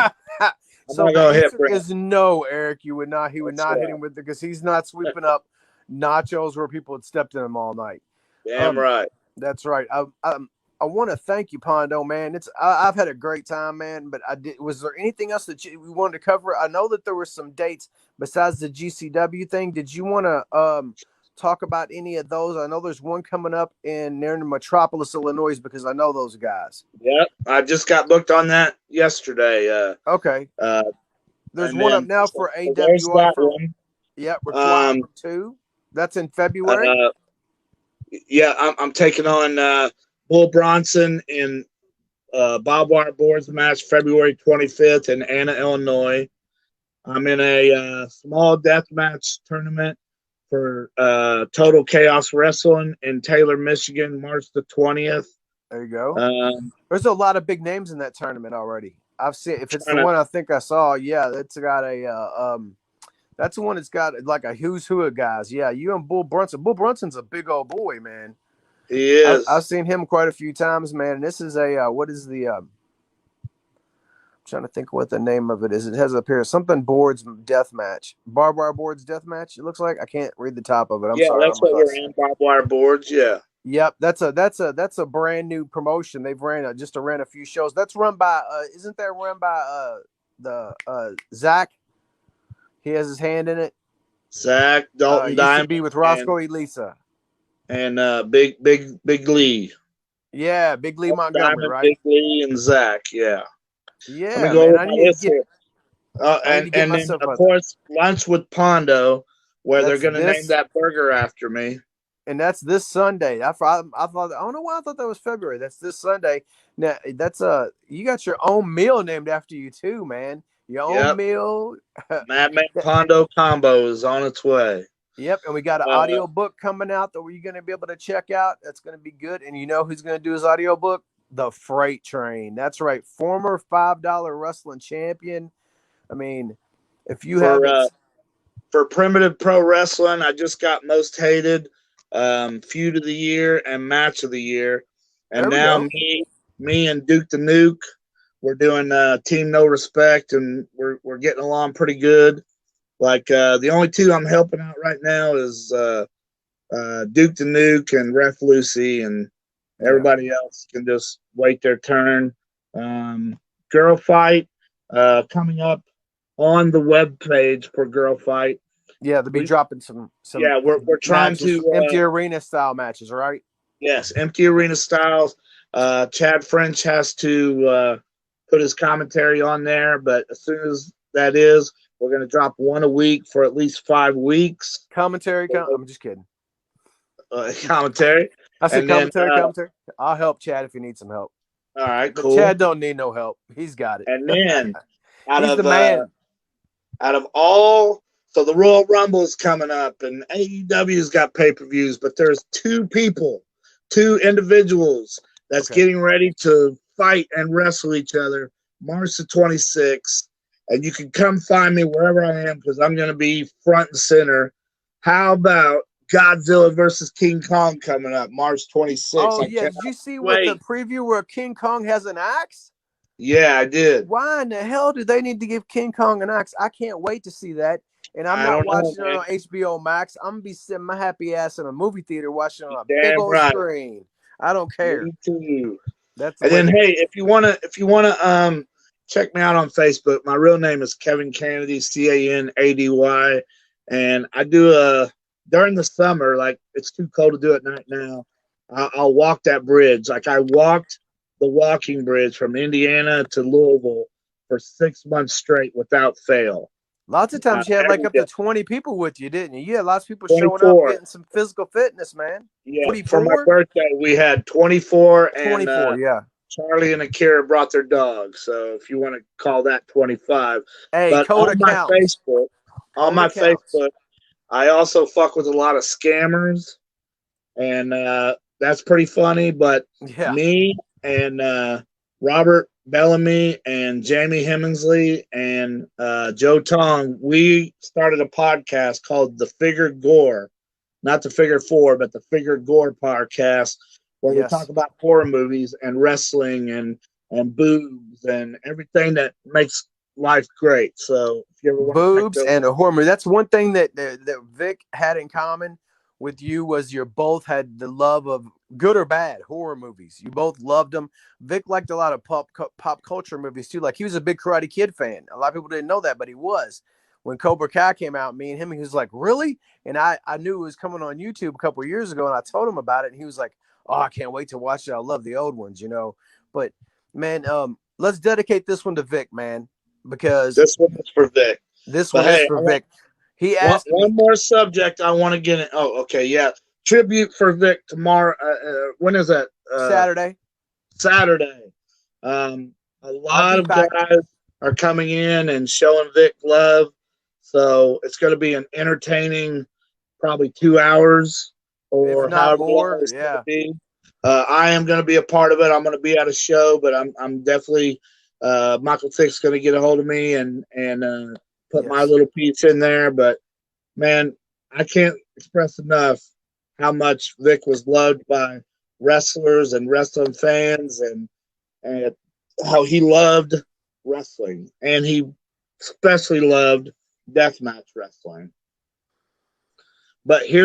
so not going to hit Brent. Is no, Eric. You would not. He would not hit him with it because he's not sweeping up nachos where people had stepped in them all night. Damn right. That's right. I want to thank you, Pondo, man. I've had a great time, man. But was there anything else that we wanted to cover? I know that there were some dates besides the GCW thing. Did you want to talk about any of those? I know there's one coming up near Metropolis, Illinois, because I know those guys. Yep, I just got booked on that yesterday. Okay. There's one up now for AWR. Yep, Requirement 2. That's in February. Yeah, I'm taking on Bull Bronson in Bob Wire Boards match February 25th in Anna, Illinois. I'm in a small death match tournament for Total Chaos Wrestling in Taylor, Michigan, March the 20th. There you go. There's a lot of big names in that tournament already. I've seen, if it's the one I think I saw, yeah, it's got that's the one that's got like a who's who of guys. Yeah, you and Bull Brunson. Bull Brunson's a big old boy, man. He is. I've seen him quite a few times, man. And this is what is the I'm trying to think what the name of it is. It has up here something boards death match. Barbed wire boards death match. It looks like I can't read the top of it. I'm sorry. That's what we're in, barbed wire boards. Yeah. Yep, that's a brand new promotion. They've ran a few shows. That's run by isn't that run by the Zach? He has his hand in it. Zach Dalton used Diamond to be with Roscoe Elisa. and Big Lee. Yeah, Big Lee Montgomery, Diamond, right? Big Lee, and Zach. Yeah. Let me Yeah, go man. over my list here. I need to get And then myself of out there. course lunch with Pondo, where they're That's going to name this, that burger after me. and that's this Sunday. I thought I don't know why I thought that was February. That's this Sunday. Now that's you got your own meal named after you too, man. Your own Yep. meal. Madman Pondo combo is on its way. Yep, and we got an audio book coming out that you're going to be able to check out. That's going to be good. And you know who's going to do his audio book? The Freight Train. That's right, former $5 wrestling champion. I mean, if you haven't, For Primitive Pro Wrestling, I just got Most Hated, Feud of the Year, and Match of the Year. And now me and Duke the Nuke, we're doing Team No Respect, and we're getting along pretty good. Like the only two I'm helping out right now is Duke the Nuke and Ref Lucy, and everybody else can just wait their turn. Girl Fight coming up on the web page for Girl Fight. Yeah, they'll be dropping some. Yeah, we're trying matches, to empty arena style matches, right? Yes, empty arena styles. Chad French has to put his commentary on there, but as soon as that is, we're going to drop one a week for at least 5 weeks. Commentary. I'm just kidding. Commentary. I said commentary. I'll help Chad if he needs some help. All right, but cool. Chad don't need no help. He's got it. And then he's the man. Out of all, so the Royal Rumble is coming up, and AEW's got pay-per-views, but there's two individuals that's getting ready to fight and wrestle each other March the 26th. And you can come find me wherever I am because I'm going to be front and center. How about Godzilla versus King Kong coming up March 26th? Oh, yeah. Did you see what the preview where King Kong has an axe? Yeah, I did. Why in the hell do they need to give King Kong an axe? I can't wait to see that. And I'm not watching it on HBO Max. I'm going to be sitting my happy ass in a movie theater watching it on a big old screen. I don't care. Me too. That's and then, hey, if you wanna check me out on Facebook. My real name is Kevin Kennedy, Canady, and I do during the summer, like it's too cold to do at night now. I'll walk that bridge. Like I walked the walking bridge from Indiana to Louisville for 6 months straight without fail. Lots of times you had like up to 20 people with you, didn't you? You had lots of people showing up, getting some physical fitness, man. Yeah, 24? For my birthday, we had 24, and 24, yeah. Charlie and Akira brought their dog, so if you want to call that 25. Hey, but Coda on my Facebook, I also fuck with a lot of scammers, and that's pretty funny. But me and Robert Bellamy and Jamie Hemingsley and Joe Tong, we started a podcast called The Figured Gore, not The Figure Four, but The Figured Gore podcast, where we talk about horror movies and wrestling and boobs and everything that makes life great. So if you ever want boobs and a horror movie, that's one thing that Vic had in common with you was you both had the love of good or bad horror movies. You both loved them. Vic liked a lot of pop culture movies too. Like he was a big Karate Kid fan. A lot of people didn't know that, but he was. When Cobra Kai came out, me and him, he was like, really? And I knew it was coming on YouTube a couple of years ago, and I told him about it, and he was like, oh, I can't wait to watch it. I love the old ones, you know. But man, let's dedicate this one to Vic, man, because this one is for Vic. This one is for Vic. He asked one more subject I want to get in. Oh, okay, yeah. Tribute for Vic tomorrow. When is that? Saturday. A lot of guys are coming in and showing Vic love. So it's going to be an entertaining, probably 2 hours or if not more. Yeah. I am going to be a part of it. I'm going to be at a show, but I'm definitely Michael Fick's going to get a hold of me and put my little piece in there. But man, I can't express enough how much Vic was loved by wrestlers and wrestling fans, and how he loved wrestling, and he especially loved deathmatch wrestling. But he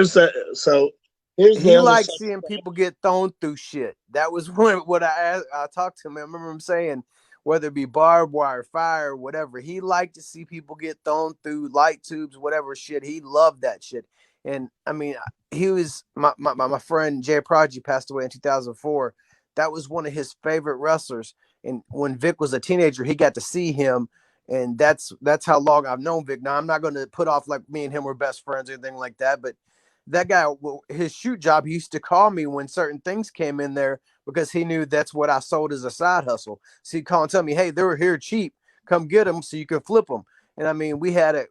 liked seeing people get thrown through shit. That was what I talked to him. I remember him saying, whether it be barbed wire, fire, whatever, he liked to see people get thrown through light tubes, whatever shit. He loved that shit. And I mean, he was my friend Jay Prodigy passed away in 2004. That was one of his favorite wrestlers. And when Vic was a teenager, he got to see him. And that's how long I've known Vic. Now, I'm not going to put off like me and him were best friends or anything like that. But that guy, his shoot job, he used to call me when certain things came in there because he knew that's what I sold as a side hustle. So he'd call and tell me, hey, they were here cheap. Come get them so you can flip them. And I mean, we had it.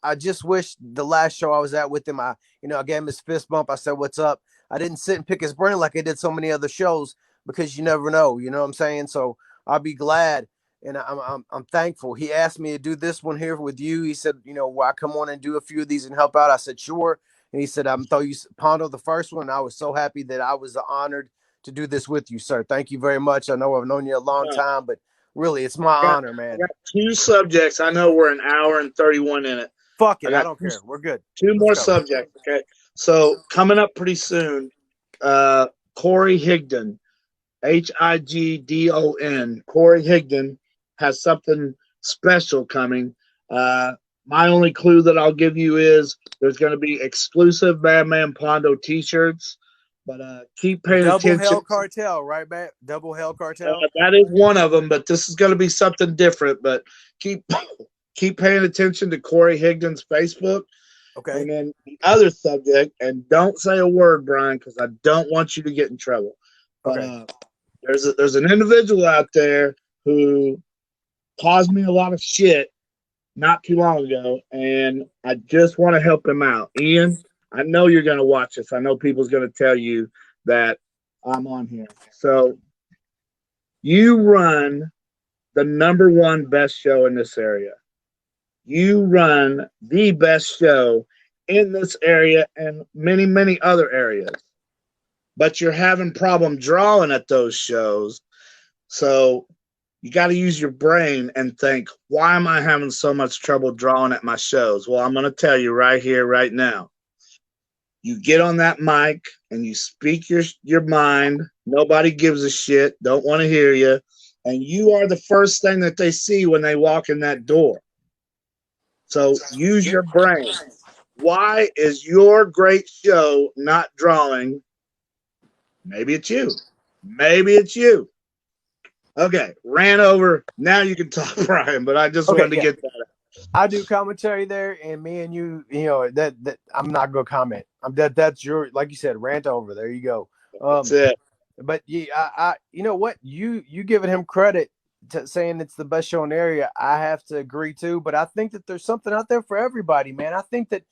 I just wish the last show I was at with him, I gave him his fist bump. I said, what's up? I didn't sit and pick his brain like I did so many other shows because you never know, you know what I'm saying? So I'll be glad. And I'm thankful. He asked me to do this one here with you. He said, will I come on and do a few of these and help out? I said, sure. And he said, I'm throw you Pondo the first one. I was so happy that I was honored to do this with you, sir. Thank you very much. I know I've known you a long time, but really, it's my honor, man. I got 2 subjects. I know we're an hour and 31 in it. Fuck it. I don't care. We're good. 2 more subjects. Okay. So coming up pretty soon, Corey Higdon, Higdon. Corey Higdon has something special coming. My only clue that I'll give you is there's going to be exclusive Madman Pondo t-shirts. But keep paying attention. Double Hell Cartel, right, Matt? Double Hell Cartel. That is one of them, but this is going to be something different. But keep paying attention to Corey Higdon's Facebook. Okay. And then the other subject, and don't say a word, Brian, because I don't want you to get in trouble. But okay. There's an individual out there who caused me a lot of shit not too long ago, and I just want to help him out. Ian, I know you're going to watch this. I know people's going to tell you that I'm on here. So you run the #1 best show in this area. You run the best show in this area and many, many other areas. But you're having problem drawing at those shows. So you got to use your brain and think, why am I having so much trouble drawing at my shows? Well, I'm going to tell you right here, right now. You get on that mic and you speak your mind. Nobody gives a shit, don't want to hear you. And you are the first thing that they see when they walk in that door. So use your brain. Why is your great show not drawing? Maybe it's you. Maybe it's you. Okay, ran over. Now you can talk, Brian, but I just wanted to get that out. I do commentary there, and me and you, that I'm not gonna comment. That's your, like you said, rant over. There you go. That's it. But yeah, I you know what? You giving him credit to saying it's the best show in the area. I have to agree too, but I think that there's something out there for everybody, man. I think that,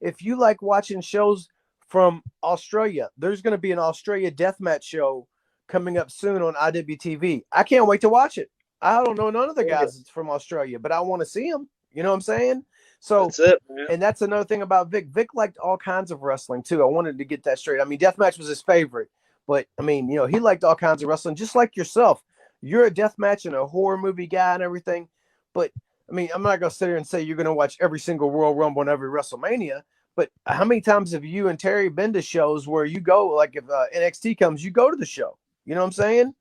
if you like watching shows from Australia, there's going to be an Australia deathmatch show coming up soon on IWTV. I can't wait to watch it. I don't know none of the guys that's from Australia, but I want to see them. You know what I'm saying? So that's it, man. And that's another thing about Vic. Vic liked all kinds of wrestling too. I wanted to get that straight. I mean, deathmatch was his favorite, but I mean, he liked all kinds of wrestling, just like yourself. You're a deathmatch and a horror movie guy and everything, but I mean, I'm not gonna sit here and say you're gonna watch every single Royal Rumble and every WrestleMania. But how many times have you and Terry been to shows where you go, like if NXT comes, you go to the show? You know what I'm saying?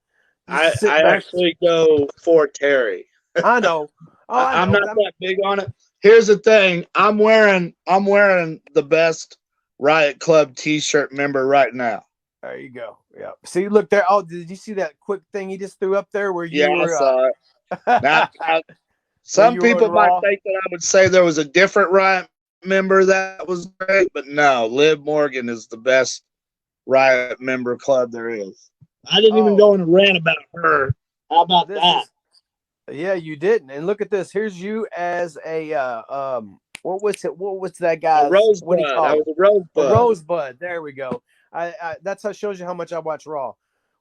I actually go for Terry. I know. I'm not that big on it. Here's the thing. I'm wearing the best Riot Club t-shirt member right now. There you go. Yeah. See, look there. Oh, did you see that quick thing he just threw up there where you were? I saw it. Now, some people might think that I would say there was a different Riot member that was great, but no, Liv Morgan is the best Riot member club there is. I didn't even go on a rant about her. How about that? Yeah, you didn't. And look at this. Here's you as a what was that guy? Rosebud. What do you call it? I was a Rosebud. A Rosebud. There we go. I that's how shows you how much I watch Raw.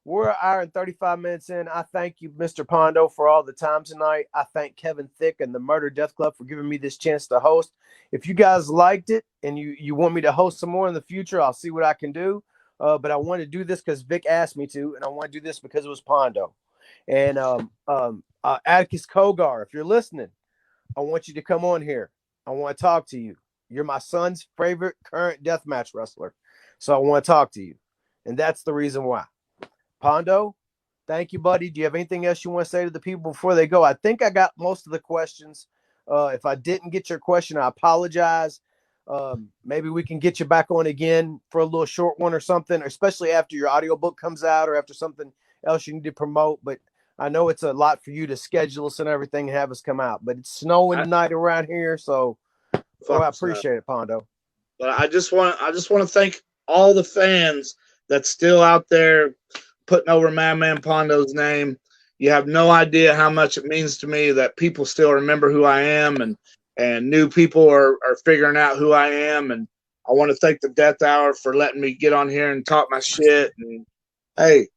We're an hour and 35 minutes in. I thank you, Mr. Pondo, for all the time tonight. I thank Kevin Thicke and the Murder Death Club for giving me this chance to host. If you guys liked it and you want me to host some more in the future, I'll see what I can do. But I want to do this because Vic asked me to, and I want to do this because it was Pondo. And Atticus Kogar, if you're listening, I want you to come on here. I want to talk to you. You're my son's favorite current deathmatch wrestler. So I want to talk to you. And that's the reason why. Pondo, thank you, buddy. Do you have anything else you want to say to the people before they go? I think I got most of the questions. If I didn't get your question, I apologize. maybe we can get you back on again for a little short one or something, especially after your audiobook comes out or after something else you need to promote. But I know it's a lot for you to schedule us and everything and have us come out. But it's snowing tonight around here, so I appreciate it, Pondo. But I just want to thank all the fans that's still out there putting over Madman Pondo's name. You have no idea how much it means to me that people still remember who I am, and new people are figuring out who I am. And I want to thank the Death Hour for letting me get on here and talk my shit. And hey,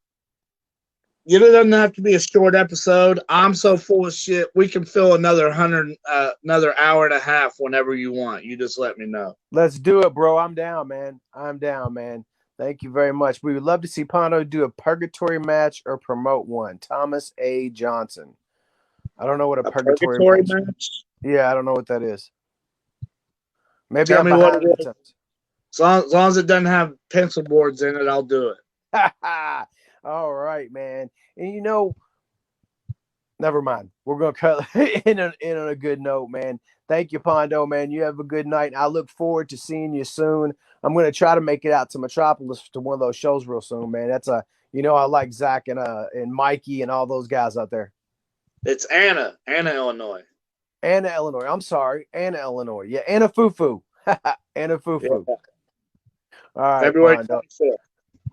it doesn't have to be a short episode. I'm so full of shit. We can fill another hour and a half whenever you want. You just let me know. Let's do it, bro. I'm down, man. Thank you very much. We would love to see Pondo do a purgatory match or promote one. Thomas A. Johnson. I don't know what a purgatory match. Yeah, I don't know what that is. Maybe Tell I'm me what behind it is. As long as it doesn't have pencil boards in it, I'll do it. All right, man. And never mind. We're gonna cut in on a good note, man. Thank you, Pondo, man. You have a good night. I look forward to seeing you soon. I'm gonna try to make it out to Metropolis to one of those shows real soon, man. That's I like Zach and Mikey and all those guys out there. It's Anna, Illinois. Anna, Illinois. I'm sorry, Anna, Illinois. Yeah, Anna Fufu. Anna Fufu. Yeah. All right, February Pondo. 24th.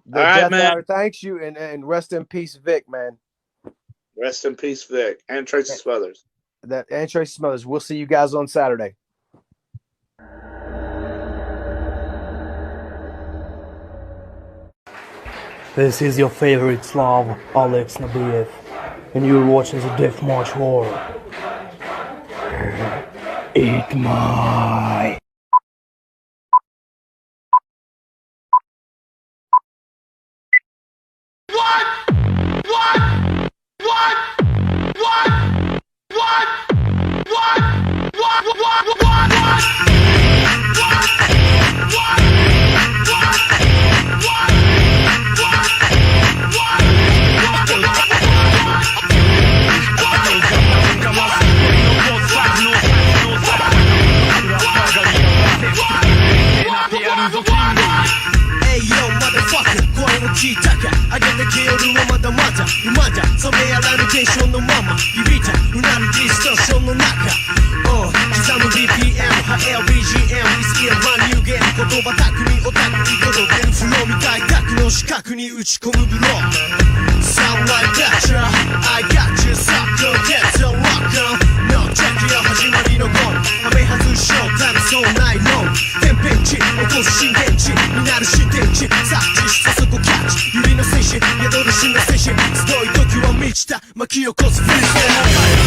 The all right, Death man. Hour thanks you, and rest in peace, Vic, man. Rest in peace, Vic, and Tracy Smothers. And Tracy Smothers. We'll see you guys on Saturday. This is your favorite Slav, Alex Nabiev, and you're watching the Deathmatch War. Eat my... Hey yo, motherfucker, 声を聞いたか上げてけ夜はまだまだ馬だ冷めやらぬテンションのまま響いたうなるディストーションの中刻む BPM 映える BGM リスキーな万有言言葉巧みオタクに届けるフローみたい角の四角に打ち込むブロー Sound like that, yeah. I got you, sucker, get the rock on No check よ始まりのゴンはめ外しショータイムそうないの天変地落とす震源地になる新天地察知したそこキャッチ指の精神宿る真の精神集い時は満ちた巻き起こすフリーステール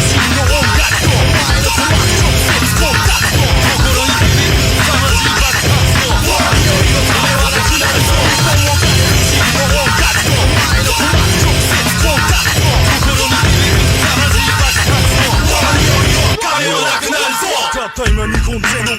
真の音楽とお前のトラック直接コンタクト心に響く凄まじい爆発といよいよためはなくなるぞ日本を変える真の音楽とお前のトラック直接コンタクト心に響く凄まじい爆発といよいよ壁はなくなるぞたった今日本勢の